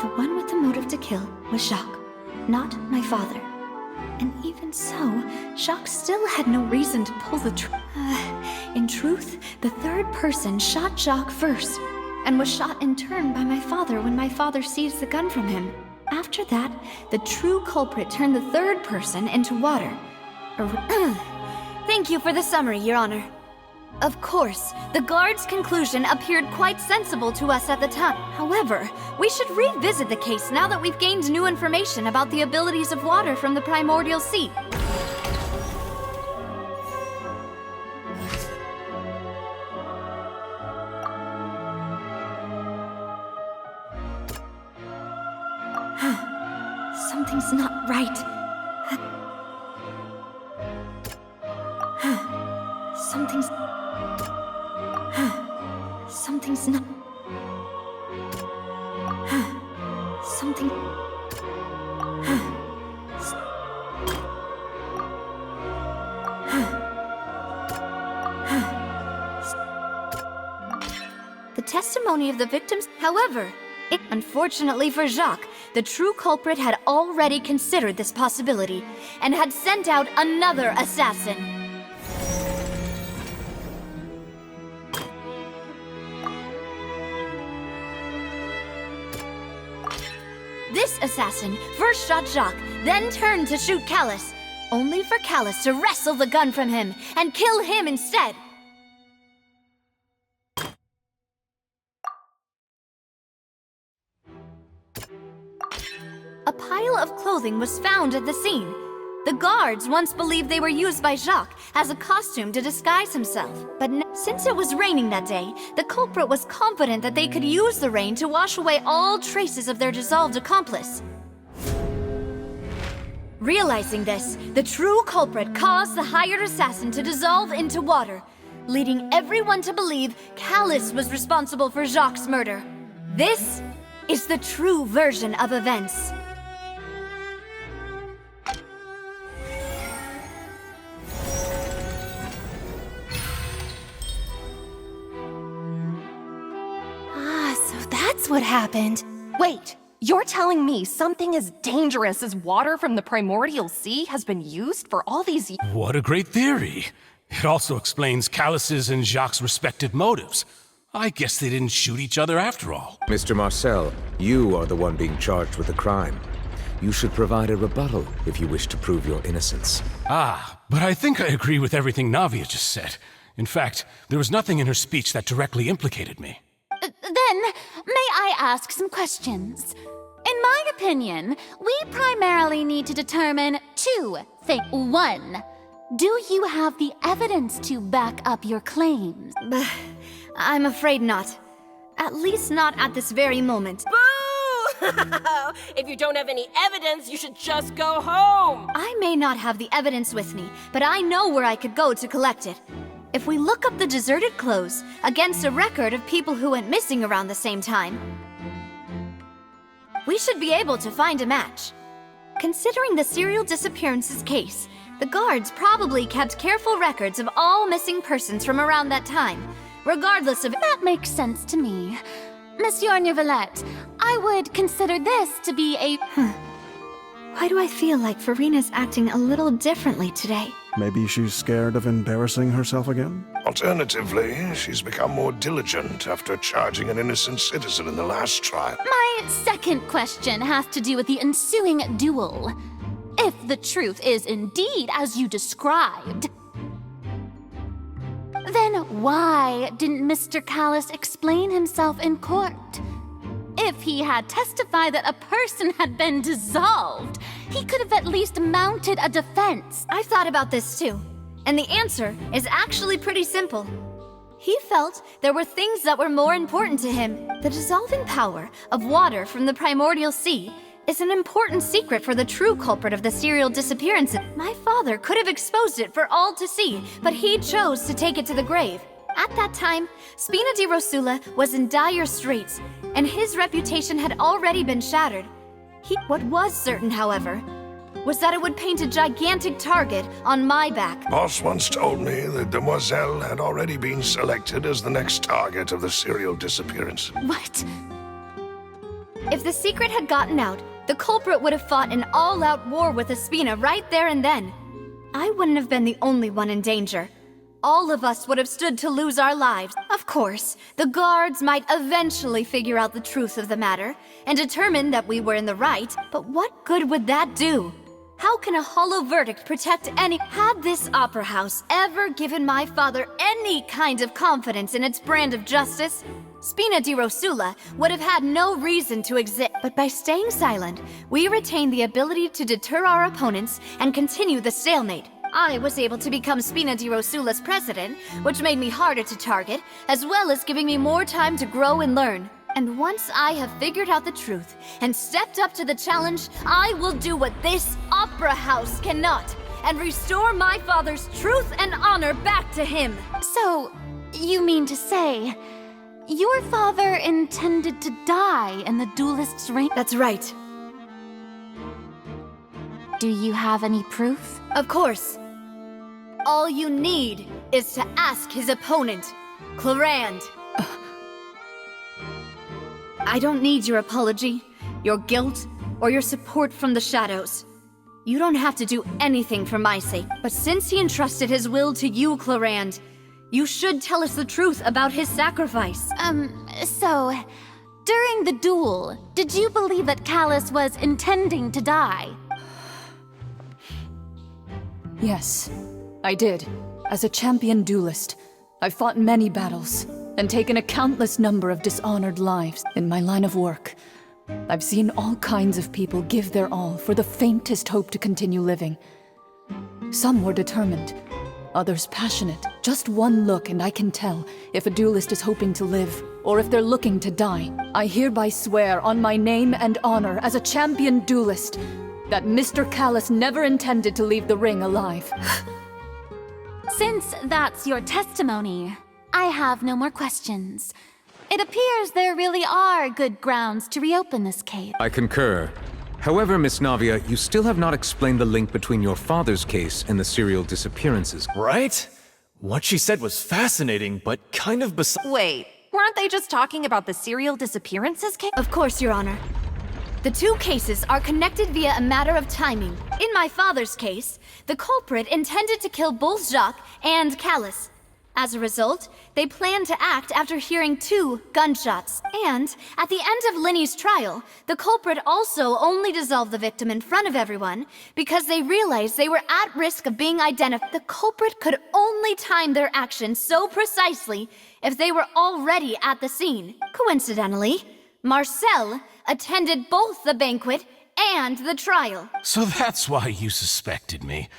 The one with the motive to kill was Jacques, not my father. And even so, Jacques still had no reason to pull the trigger. In truth, the third person shot Jacques first, and was shot in turn by my father when my father seized the gun from him. After that, the true culprit turned the third person into water. Thank you for the summary, Your Honor. Of course, the guard's conclusion appeared quite sensible to us at the time. However, we should revisit the case now that we've gained new information about the abilities of water from the primordial sea. Something's not right. Something's not... Something... The testimony of the victims, however, unfortunately for Jacques, the true culprit had already considered this possibility and had sent out another assassin. This assassin first shot Jacques, then turned to shoot Callus, only for Callus to wrestle the gun from him and kill him instead. A pile of clothing was found at the scene. The guards once believed they were used by Jacques as a costume to disguise himself. But since it was raining that day, the culprit was confident that they could use the rain to wash away all traces of their dissolved accomplice. Realizing this, the true culprit caused the hired assassin to dissolve into water, leading everyone to believe Callus was responsible for Jacques' murder. This is the true version of events. So that's what happened. Wait, you're telling me something as dangerous as water from the primordial sea has been used for all these years? What a great theory. It also explains Callus's and Jacques' respective motives. I guess they didn't shoot each other after all. Mr. Marcel, you are the one being charged with the crime. You should provide a rebuttal if you wish to prove your innocence. But I think I agree with everything Navia just said. In fact, there was nothing in her speech that directly implicated me. Then, may I ask some questions? In my opinion, we primarily need to determine two things. One, do you have the evidence to back up your claims? I'm afraid not. At least not at this very moment. Boo! If you don't have any evidence, you should just go home! I may not have the evidence with me, but I know where I could go to collect it. If we look up the deserted clothes against a record of people who went missing around the same time, we should be able to find a match. Considering the serial disappearances case, the guards probably kept careful records of all missing persons from around that time, regardless of— That makes sense to me. Monsieur Neuvillette, I would consider this to be a— Why do I feel like Farina's acting a little differently today? Maybe she's scared of embarrassing herself again? Alternatively, she's become more diligent after charging an innocent citizen in the last trial. My second question has to do with the ensuing duel. If the truth is indeed as you described, then why didn't Mr. Callus explain himself in court? If he had testified that a person had been dissolved, he could have at least mounted a defense. I've thought about this too, and the answer is actually pretty simple. He felt there were things that were more important to him. The dissolving power of water from the primordial sea is an important secret for the true culprit of the serial disappearances. My father could have exposed it for all to see, but he chose to take it to the grave. At that time, Spina di Rosula was in dire straits, and his reputation had already been shattered. What was certain, however, was that it would paint a gigantic target on my back. Boss once told me that Demoiselle had already been selected as the next target of the serial disappearance. What? If the secret had gotten out, the culprit would have fought an all-out war with Espina right there and then. I wouldn't have been the only one in danger. All of us would have stood to lose our lives. Of course, the guards might eventually figure out the truth of the matter and determine that we were in the right, but what good would that do? How can a hollow verdict protect any— Had this opera house ever given my father any kind of confidence in its brand of justice, Spina di Rosula would have had no reason to exist. But by staying silent, we retained the ability to deter our opponents and continue the stalemate. I was able to become Spina di Rosula's president, which made me harder to target, as well as giving me more time to grow and learn. And once I have figured out the truth and stepped up to the challenge, I will do what this opera house cannot, and restore my father's truth and honor back to him. So, you mean to say, your father intended to die in the duelist's ring? That's right. Do you have any proof? Of course. All you need is to ask his opponent, Clarand. I don't need your apology, your guilt, or your support from the shadows. You don't have to do anything for my sake. But since he entrusted his will to you, Clarand, you should tell us the truth about his sacrifice. So, during the duel, did you believe that Callus was intending to die? Yes, I did. As a champion duelist, I've fought many battles and taken a countless number of dishonored lives in my line of work. I've seen all kinds of people give their all for the faintest hope to continue living. Some were determined, others passionate. Just one look and I can tell if a duelist is hoping to live or if they're looking to die. I hereby swear on my name and honor as a champion duelist that Mr. Callus never intended to leave the ring alive. Since that's your testimony, I have no more questions. it appears there really are good grounds to reopen this case. I concur. However, Miss Navia, you still have not explained the link between your father's case and the serial disappearances. Right? What she said was fascinating, but kind of Wait, weren't they just talking about the serial disappearances case? Of course, Your Honor. The two cases are connected via a matter of timing. In my father's case, the culprit intended to kill both Jacques and Callus. As a result, they planned to act after hearing 2 gunshots. And at the end of Linny's trial, the culprit also only dissolved the victim in front of everyone because they realized they were at risk of being identified. The culprit could only time their actions so precisely if they were already at the scene. Coincidentally, Marcel attended both the banquet and the trial. So that's why you suspected me.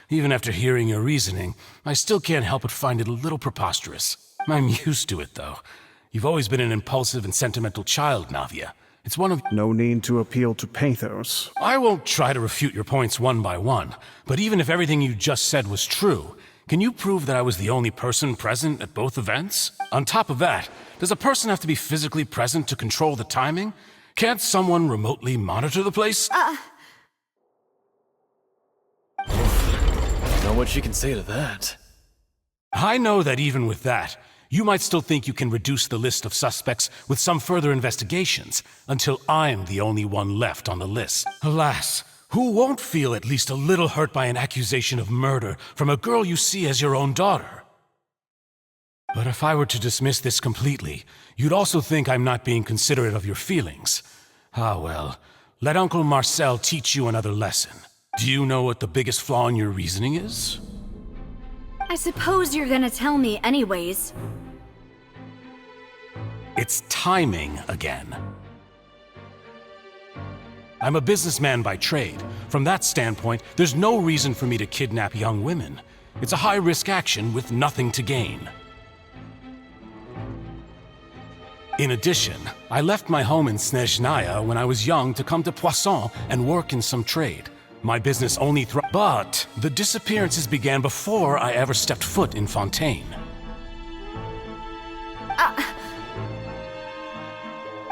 Even after hearing your reasoning, I still can't help but find it a little preposterous. I'm used to it, though. You've always been an impulsive and sentimental child, Navia. It's one of— No need to appeal to pathos. I won't try to refute your points one by one, but even if everything you just said was true, can you prove that I was the only person present at both events? On top of that, does a person have to be physically present to control the timing? Can't someone remotely monitor the place? Know what she can say to that. I know that even with that, you might still think you can reduce the list of suspects with some further investigations, until I'm the only one left on the list. Alas, who won't feel at least a little hurt by an accusation of murder from a girl you see as your own daughter? But if I were to dismiss this completely, you'd also think I'm not being considerate of your feelings. Ah well, let Uncle Marcel teach you another lesson. Do you know what the biggest flaw in your reasoning is? I suppose you're gonna tell me anyways. It's timing again. I'm a businessman by trade. From that standpoint, there's no reason for me to kidnap young women. It's a high-risk action with nothing to gain. In addition, I left my home in Snezhnaya when I was young to come to Poisson and work in some trade. My business only but the disappearances began before I ever stepped foot in Fontaine.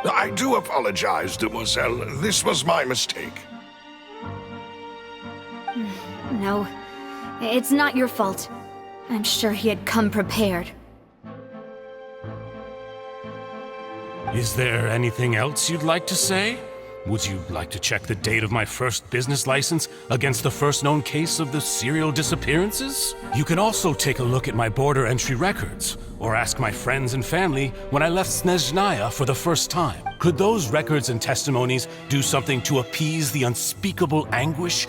I do apologize, demoiselle. This was my mistake. No, it's not your fault. I'm sure he had come prepared. Is there anything else you'd like to say? Would you like to check the date of my first business license against the first known case of the serial disappearances? You can also take a look at my border entry records, or ask my friends and family when I left Snezhnaya for the first time. Could those records and testimonies do something to appease the unspeakable anguish?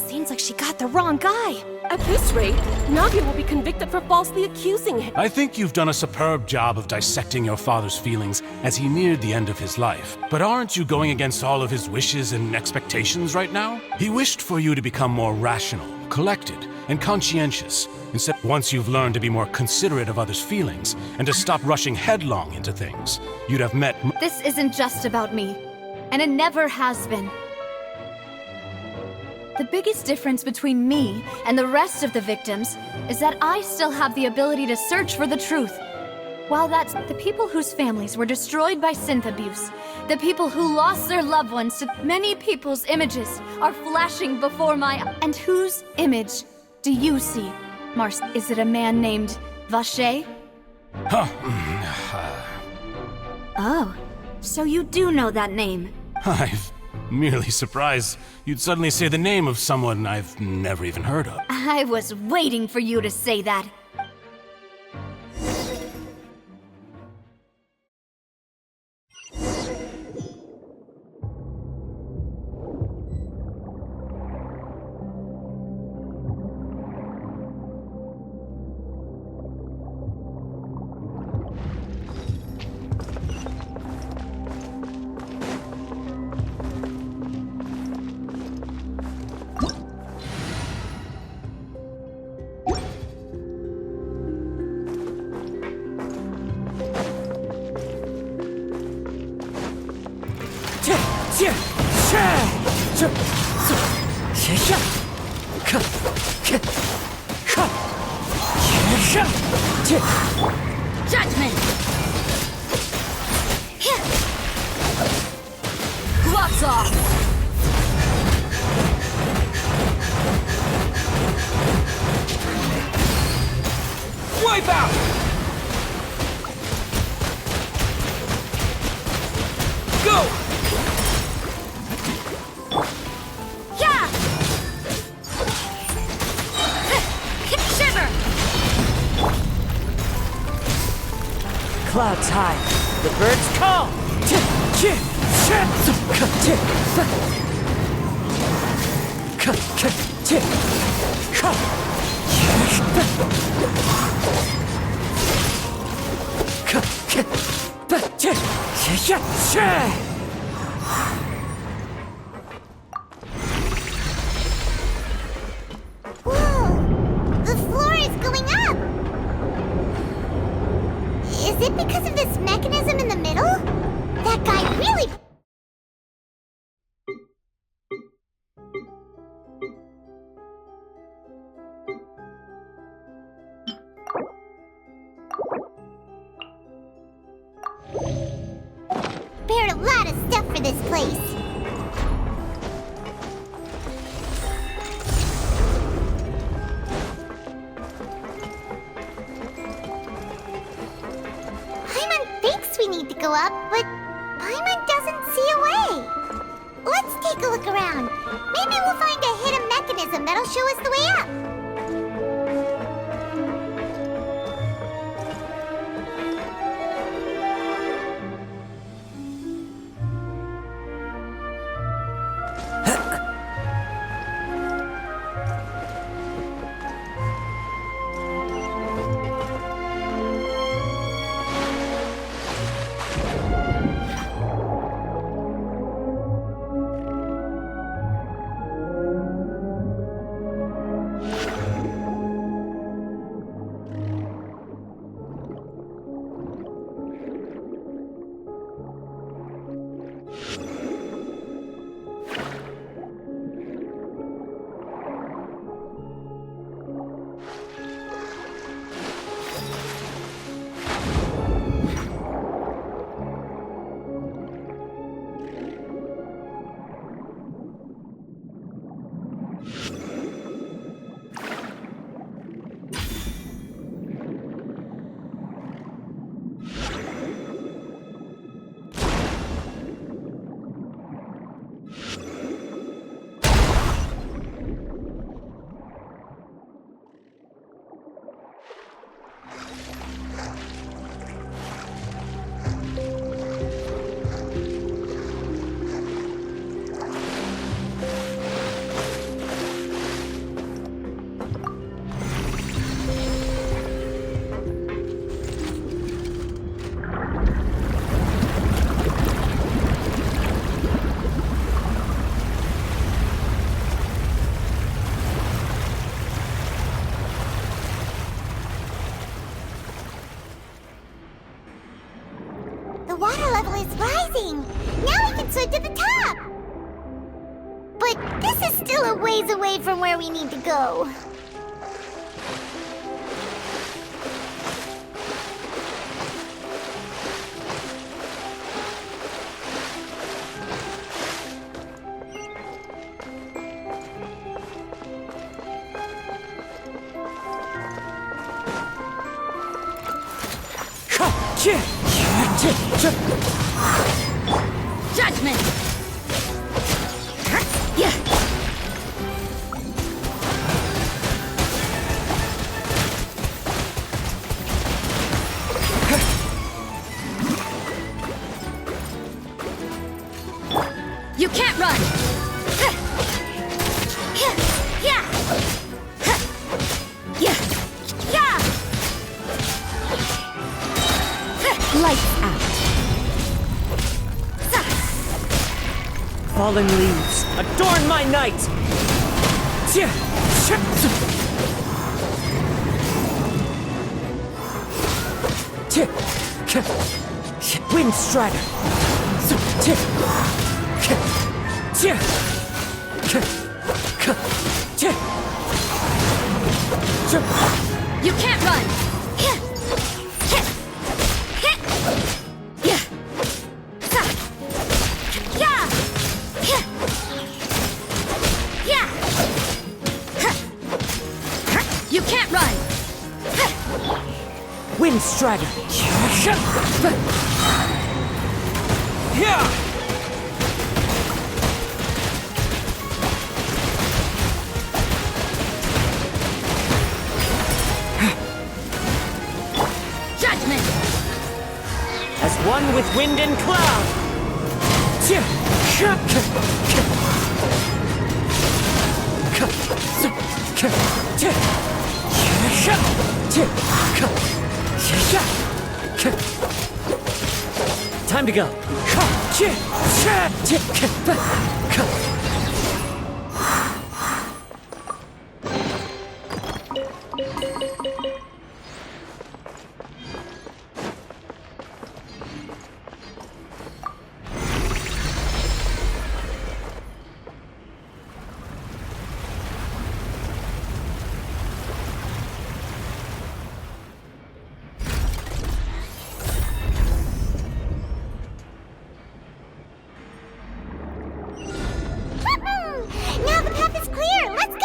Seems like she got the wrong guy. At this rate, Navia will be convicted for falsely accusing him. I think you've done a superb job of dissecting your father's feelings as he neared the end of his life. But aren't you going against all of his wishes and expectations right now? He wished for you to become more rational, collected, and conscientious. Instead, once you've learned to be more considerate of others' feelings and to stop rushing headlong into things, you'd have met— This isn't just about me, and it never has been. The biggest difference between me and the rest of the victims is that I still have the ability to search for the truth. While that's the people whose families were destroyed by synth abuse, the people who lost their loved ones to— many people's images are flashing before my— And whose image do you see, Mars? Is it a man named Vacher? Oh, so you do know that name. I'm merely surprised you'd suddenly say the name of someone I've never even heard of. I was waiting for you to say that. Judgment! clouds high, the birds call. Whoa! The floor is going up! Is it because of this mechanism in the middle? That guy really... Prepared a lot of stuff for this place. Paimon thinks we need to go up, but Paimon doesn't see a way. Let's take a look around. Maybe we'll find a hidden mechanism that'll show us the way up. The water level is rising! Now we can swim to the top! But this is still a ways away from where we need to go. Judgment! Yeah. You can't run! Lights out. Fallen leaves, adorn my night! Wind Strider! You can't run! You can't run! Wind Strider! Judgment! as one with wind and cloud. Time to go. Now the path is clear! Let's go!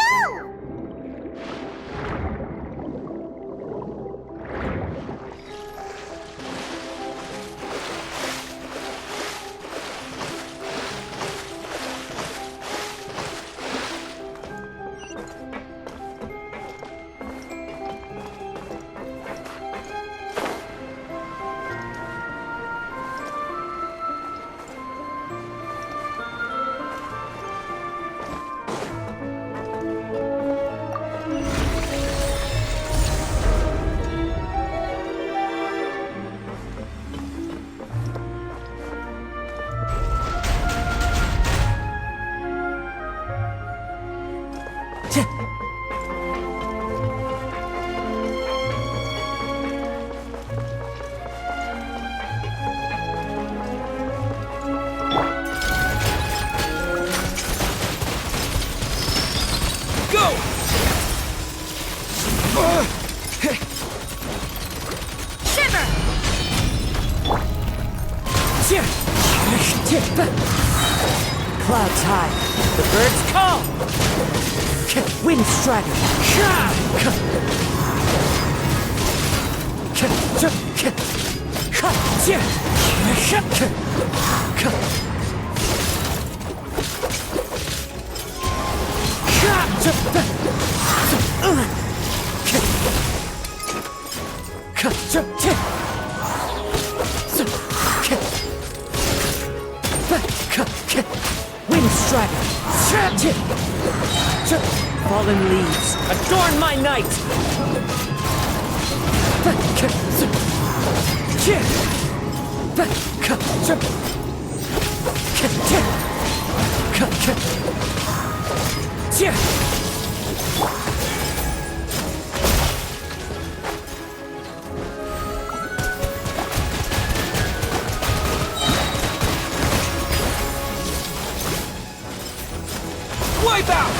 Clouds high, the birds call. Wind strider. Wind strider. Fallen leaves, adorn my night. Wipe out!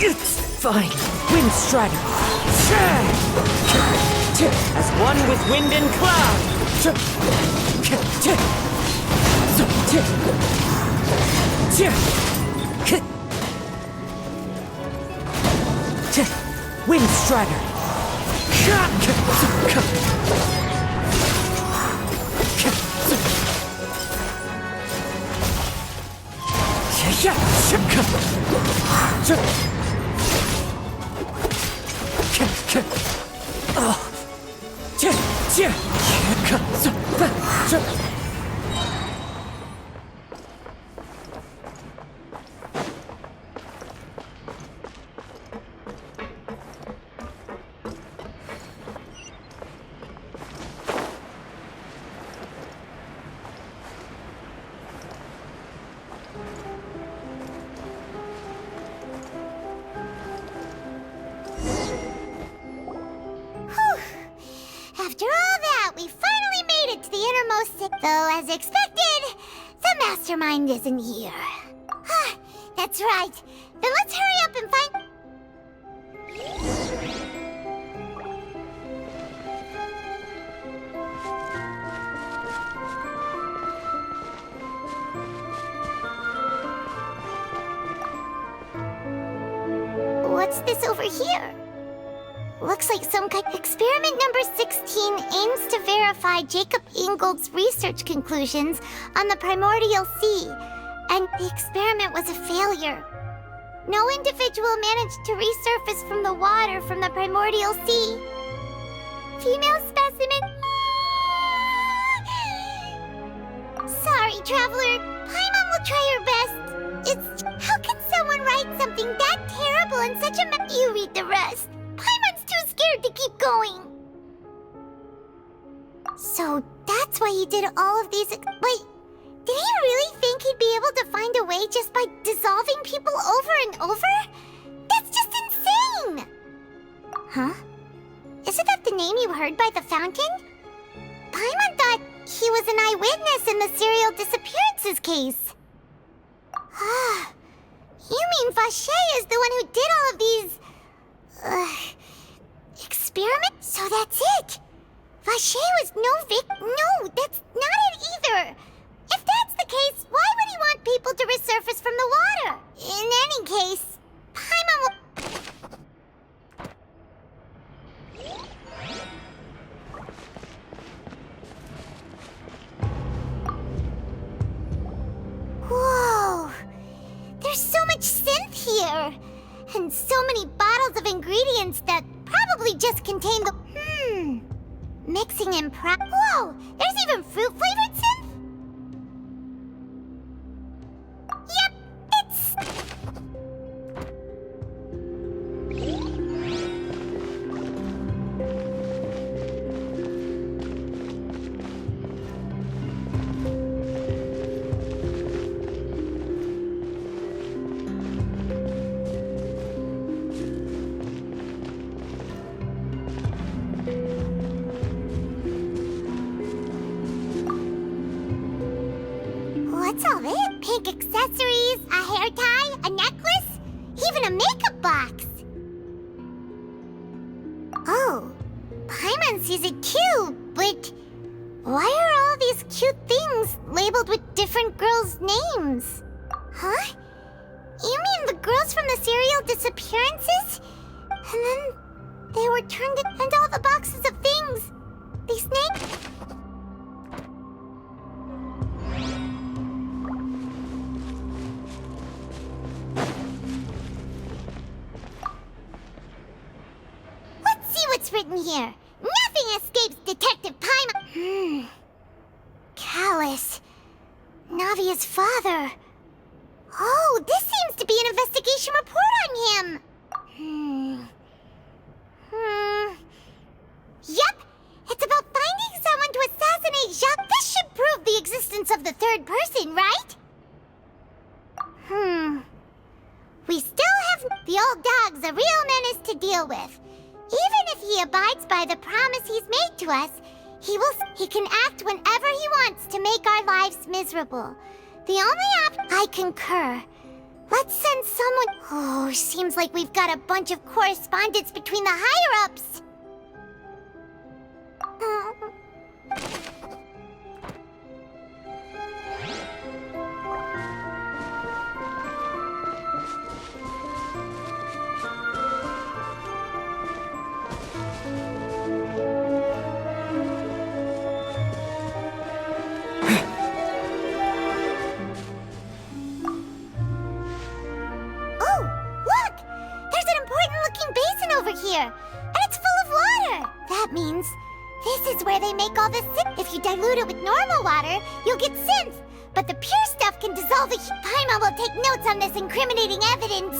It's fine. Wind strider. As one with wind and cloud. Wind strider. After all that, we finally made it to the innermost though, as expected, the mastermind isn't here. That's right. Then let's hurry up and find... What's this over here? Looks like some kind. Experiment number 16 aims to verify Jacob Ingold's research conclusions on the primordial sea, and the experiment was a failure. No individual managed to resurface from the water from the primordial sea. Female specimen. Sorry, Traveler. Paimon will try her best. How can someone write something that terrible in such a You read the rest. Paimon's too scared to keep going. So that's why he did all of these. Wait, did he really think he'd be able to find a way just by dissolving people over and over? That's just insane! Huh? Isn't that the name you heard by the fountain? Paimon thought he was an eyewitness in the serial disappearances case. Ah, you mean Vacher is the one who did all of these... experiments? So that's it! Vacher was no No, that's not it either! If that's the case, why would he want people to resurface from the water? In any case, Paimon will... Whoa! There's so much synth here! And so many bottles of ingredients that probably just contain the... Mixing in Whoa! There's even fruit-flavored synth? Yep, it's... What's all this? Pink accessories, a hair tie, a necklace, even a makeup box. Oh, Paimon sees it too, but why are all these cute things labeled with different girls' names? Huh? You mean the girls from the serial disappearances? And then they were turned in, and all the boxes of things. These names... What's written here? Nothing escapes Detective Paimon. Callus. Navia's father. Oh, this seems to be an investigation report on him. Yep. It's about finding someone to assassinate Jacques. This should prove the existence of the third person, right? We still have... The old dog's a real menace to deal with. Even if he abides by the promise he's made to us, he can act whenever he wants to make our lives miserable. The only I concur. Let's send someone... Oh, seems like we've got a bunch of correspondence between the higher-ups. Here, and it's full of water. That means this is where they make all the synth. If you dilute it with normal water, you'll get synth. But the pure stuff can dissolve the heat. Paimon will take notes on this incriminating evidence.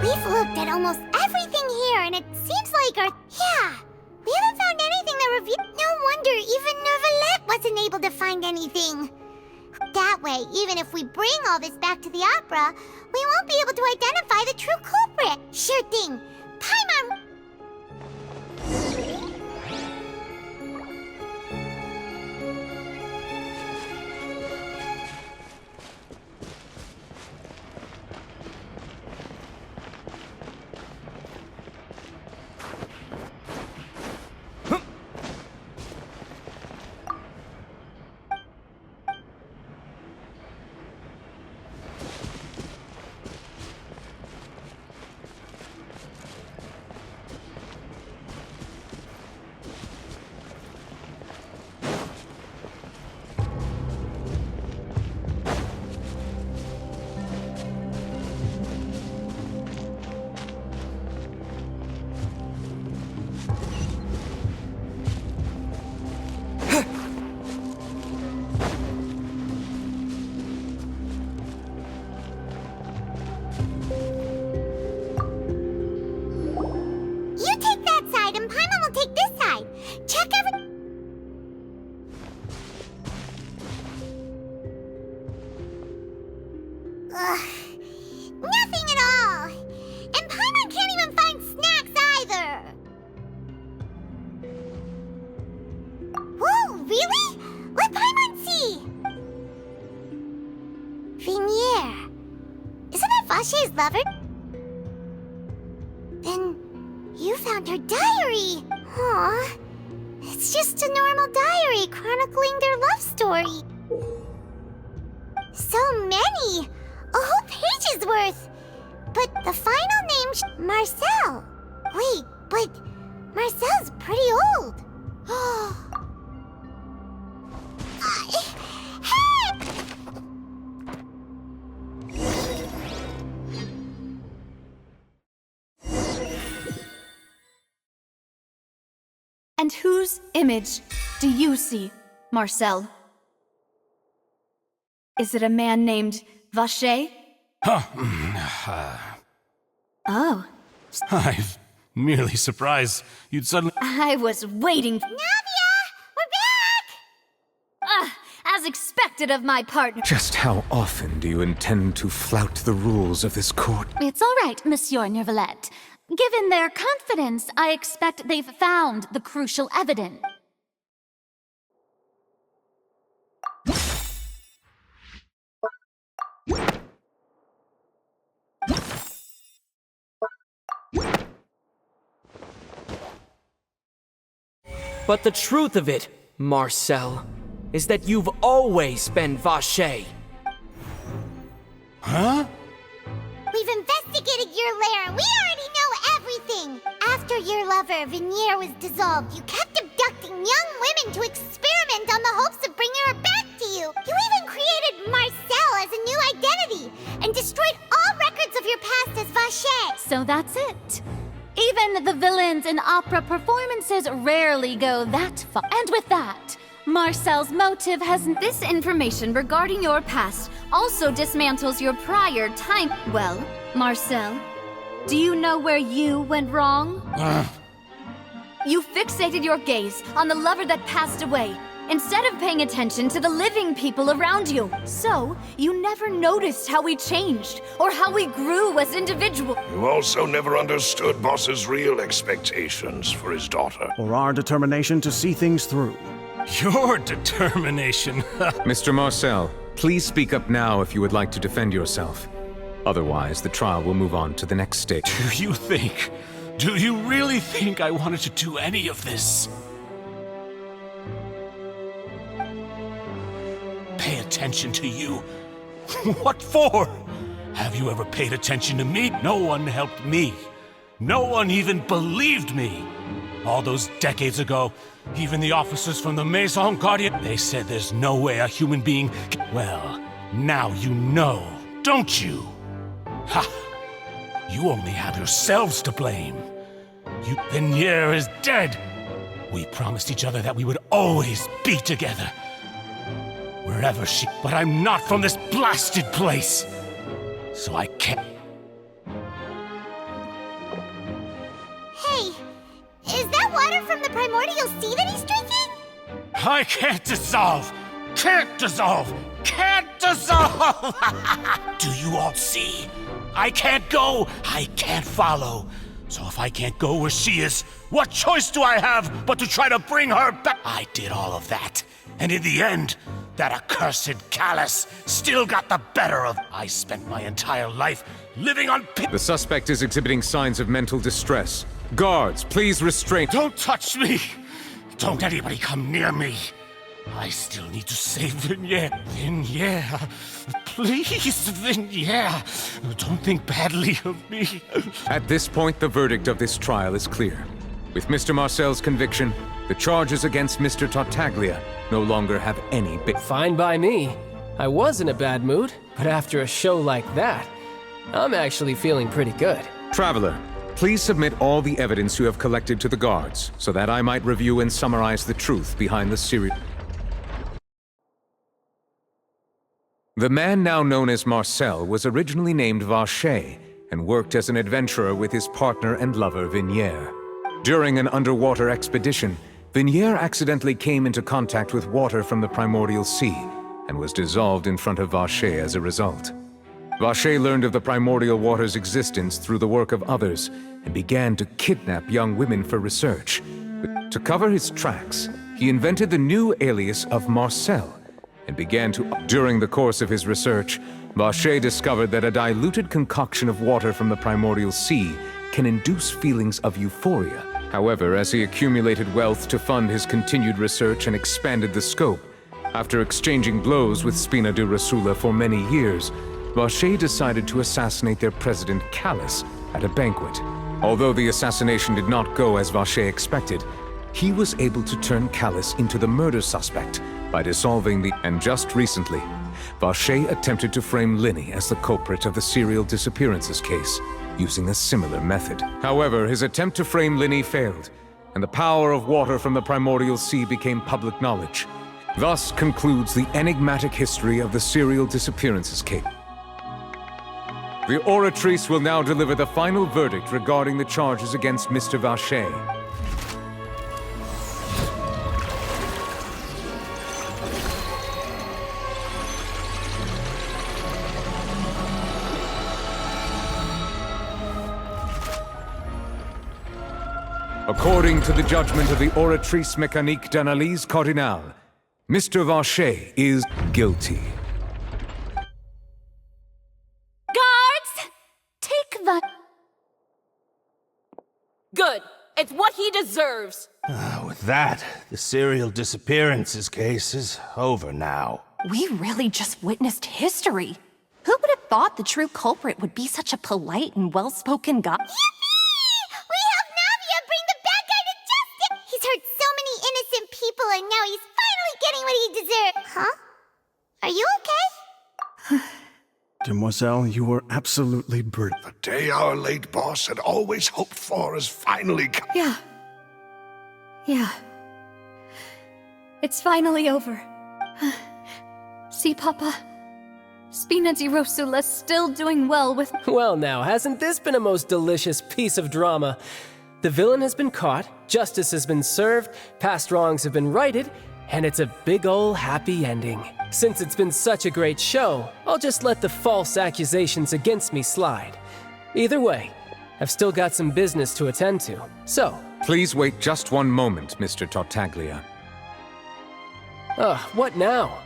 We've looked at almost everything here, and it seems like our... Yeah, we haven't found anything that reveals... No wonder even Neuvillette wasn't able to find anything. That way, even if we bring all this back to the opera, we won't be able to identify the true culprit. Sure thing. Paimon... check every... Ugh. Nothing at all. And Paimon can't even find snacks either. Whoa, really? Let Paimon see. Veneer. Isn't that Vache's lover? Then you found her diary. Aw. It's just a normal diary chronicling their love story. So many! A whole page's worth! But the final name's Marcel. Wait, but Marcel's pretty old. Hey! And whose image do you see, Marcel? Is it a man named Vache? Oh. I'm merely surprised you'd suddenly... I was waiting. Navia! We're back! As expected of my partner. Just how often do you intend to flout the rules of this court? It's all right, Monsieur Nervalette. Given their confidence, I expect they've found the crucial evidence. But the truth of it, Marcel, is that you've always been Vache. Huh? We've investigated your lair. We already know everything. After your lover, Veneer, was dissolved, you kept abducting young women to experiment on the hopes of bringing her back to you. You even created Marcel as a new identity and destroyed all records of your past as Vache. So that's it. Even the villains in opera performances rarely go that far. And with that, Marcel's motive has... This information regarding your past also dismantles your prior time. Well, Marcel, do you know where you went wrong? You fixated your gaze on the lover that passed away, instead of paying attention to the living people around you. So, you never noticed how we changed, or how we grew as individuals. You also never understood Boss's real expectations for his daughter. Or our determination to see things through. Your determination. Mr. Marcel, please speak up now if you would like to defend yourself. Otherwise, the trial will move on to the next stage. Do you really think I wanted to do any of this? Pay attention to you. What for? Have you ever paid attention to me? No one helped me. No one even believed me. All those decades ago, even the officers from the Maison Guardian, they said there's no way a human being... Well, now you know, don't you? Ha! You only have yourselves to blame. Veneer is dead. We promised each other that we would always be together. Wherever she... But I'm not from this blasted place. So I can't... Hey, is that water from the primordial sea that he's drinking? I can't dissolve! Can't dissolve! Can't dissolve! Do you all see? I can't go, I can't follow. So if I can't go where she is, what choice do I have but to try to bring her back? I did all of that. And in the end, that accursed Callus still got the better of... I spent my entire life living on... The suspect is exhibiting signs of mental distress. Guards, please restrain... Don't touch me! Don't anybody come near me! I still need to save Veneer. Veneer, please, Veneer. Don't think badly of me. At this point, the verdict of this trial is clear. With Mr. Marcel's conviction, the charges against Mr. Tartaglia no longer have any... Fine by me. I was in a bad mood, but after a show like that, I'm actually feeling pretty good. Traveler, please submit all the evidence you have collected to the guards, so that I might review and summarize the truth behind the series. The man now known as Marcel was originally named Vache and worked as an adventurer with his partner and lover Veneer. During an underwater expedition, Vignier accidentally came into contact with water from the primordial sea and was dissolved in front of Vacher as a result. Vacher learned of the primordial water's existence through the work of others and began to kidnap young women for research. To cover his tracks, he invented the new alias of Marcel and began to... During the course of his research, Vacher discovered that a diluted concoction of water from the primordial sea can induce feelings of euphoria. However, as he accumulated wealth to fund his continued research and expanded the scope, after exchanging blows with Spina de Rasula for many years, Vacher decided to assassinate their president, Callus, at a banquet. Although the assassination did not go as Vacher expected, he was able to turn Callus into the murder suspect by dissolving the... And just recently, Vacher attempted to frame Linny as the culprit of the serial disappearances case, using a similar method. However, his attempt to frame Linny failed, and the power of water from the primordial sea became public knowledge. Thus concludes the enigmatic history of the serial disappearances case. The Oratrice will now deliver the final verdict regarding the charges against Mr. Vacher. According to the judgment of the Oratrice Mécanique d'Analyse Cardinale, Mr. Vacher is guilty. Guards! Take the... Good. It's what he deserves. With that, the serial disappearances case is over now. We really just witnessed history. Who would have thought the true culprit would be such a polite and well-spoken guy? He's hurt so many innocent people, and now he's finally getting what he deserves. Huh? Are you okay? Demoiselle, you were absolutely brilliant. The day our late boss had always hoped for has finally come. Yeah. It's finally over. See, Papa? Spina di Rosula's still doing well with... Well now, hasn't this been a most delicious piece of drama? The villain has been caught, justice has been served, past wrongs have been righted, and it's a big ol' happy ending. Since it's been such a great show, I'll just let the false accusations against me slide. Either way, I've still got some business to attend to, so... Please wait just one moment, Mr. Tartaglia. What now?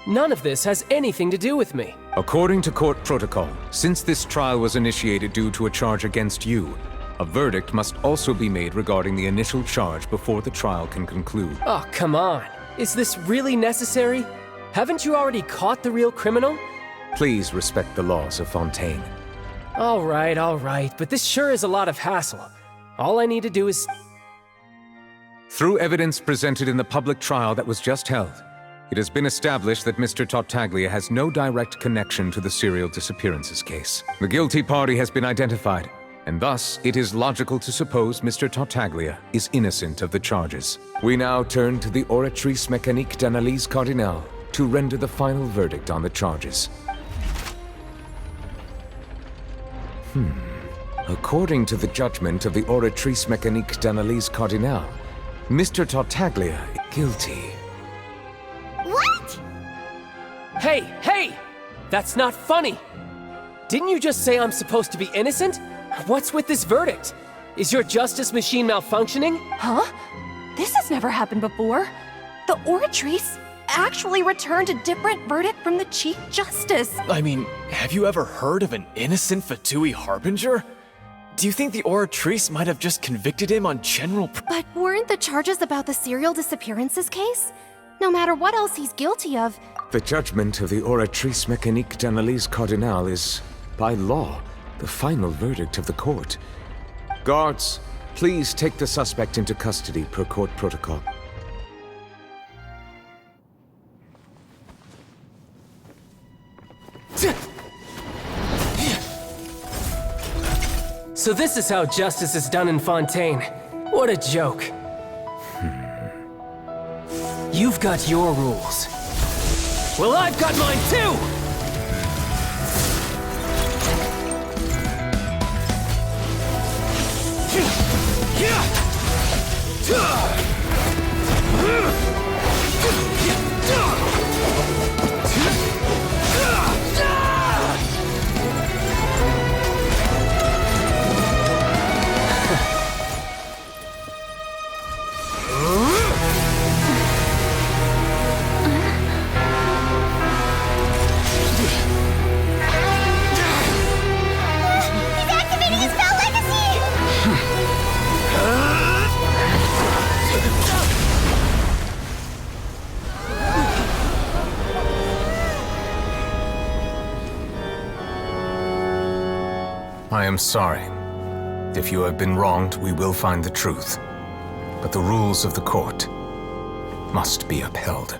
None of this has anything to do with me. According to court protocol, since this trial was initiated due to a charge against you, a verdict must also be made regarding the initial charge before the trial can conclude. Oh, come on. Is this really necessary? Haven't you already caught the real criminal? Please respect the laws of Fontaine. All right, but this sure is a lot of hassle. All I need to do is... Through evidence presented in the public trial that was just held, it has been established that Mr. Tartaglia has no direct connection to the serial disappearances case. The guilty party has been identified, and thus it is logical to suppose Mr. Tartaglia is innocent of the charges. We now turn to the Oratrice Mécanique d'Analyse Cardinale to render the final verdict on the charges. According to the judgment of the Oratrice Mécanique d'Analyse Cardinale, Mr. Tartaglia is guilty. What? Hey! That's not funny! Didn't you just say I'm supposed to be innocent? What's with this verdict? Is your justice machine malfunctioning? Huh? This has never happened before. The Oratrice actually returned a different verdict from the Chief Justice. I mean, have you ever heard of an innocent Fatui Harbinger? Do you think the Oratrice might have just convicted him on general... But weren't the charges about the serial disappearances case? No matter what else he's guilty of... The judgment of the Oratrice Mécanique d'Analyse Cardinale is, by law, the final verdict of the court. Guards, please take the suspect into custody per court protocol. So this is how justice is done in Fontaine. What a joke. You've got your rules. Well, I've got mine too! I am sorry. If you have been wronged, we will find the truth. But the rules of the court must be upheld.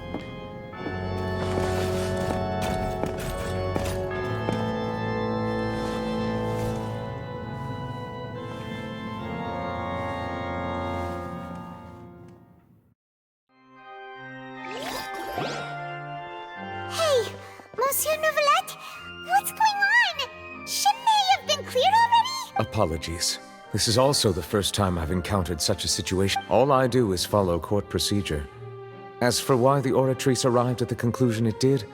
Hey, Monsieur Neuvillette, what's going on? Shouldn't they have been cleared already? Apologies. This is also the first time I've encountered such a situation. All I do is follow court procedure. As for why the Oratrice arrived at the conclusion it did,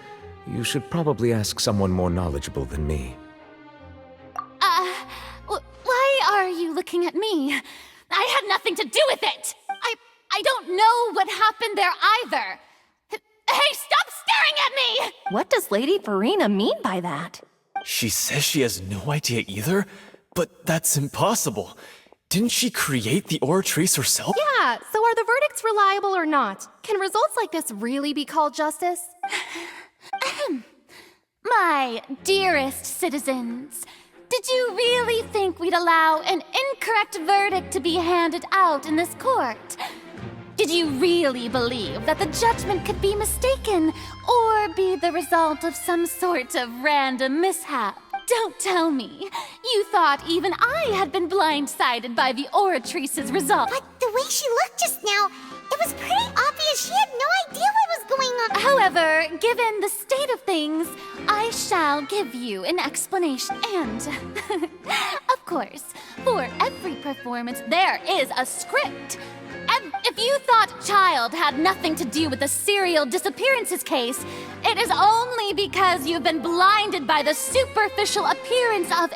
you should probably ask someone more knowledgeable than me. Why are you looking at me? I had nothing to do with it! I don't know what happened there either! Hey, stop staring at me! What does Lady Farina mean by that? She says she has no idea either, but that's impossible. Didn't she create the Oratrice herself? Yeah, so are the verdicts reliable or not? Can results like this really be called justice? My dearest citizens, did you really think we'd allow an incorrect verdict to be handed out in this court? Did you really believe that the judgment could be mistaken or be the result of some sort of random mishap? Don't tell me. You thought even I had been blindsided by the Oratrice's result. But the way she looked just now, it was pretty obvious she had no idea what was going on. However, given the state of things, I shall give you an explanation. And, of course, for every performance, there is a script. And if you thought Child had nothing to do with the serial disappearances case, it is only because you've been blinded by the superficial appearance of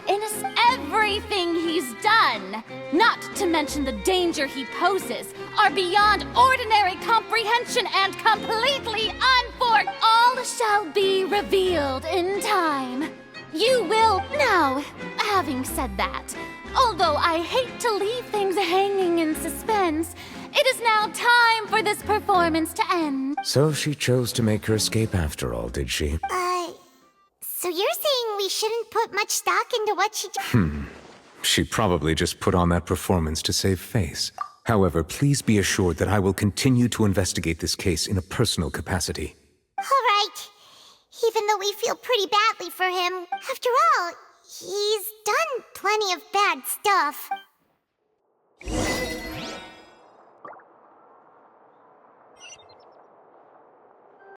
everything he's done, not to mention the danger he poses, are beyond ordinary comprehension and completely unforked. All shall be revealed in time. You will now. Having said that, although I hate to leave things hanging in suspense, it is now time for this performance to end. So she chose to make her escape after all, did she? So you're saying we shouldn't put much stock into what she She probably just put on that performance to save face. However, please be assured that I will continue to investigate this case in a personal capacity. All right. Even though we feel pretty badly for him, after all, he's done plenty of bad stuff.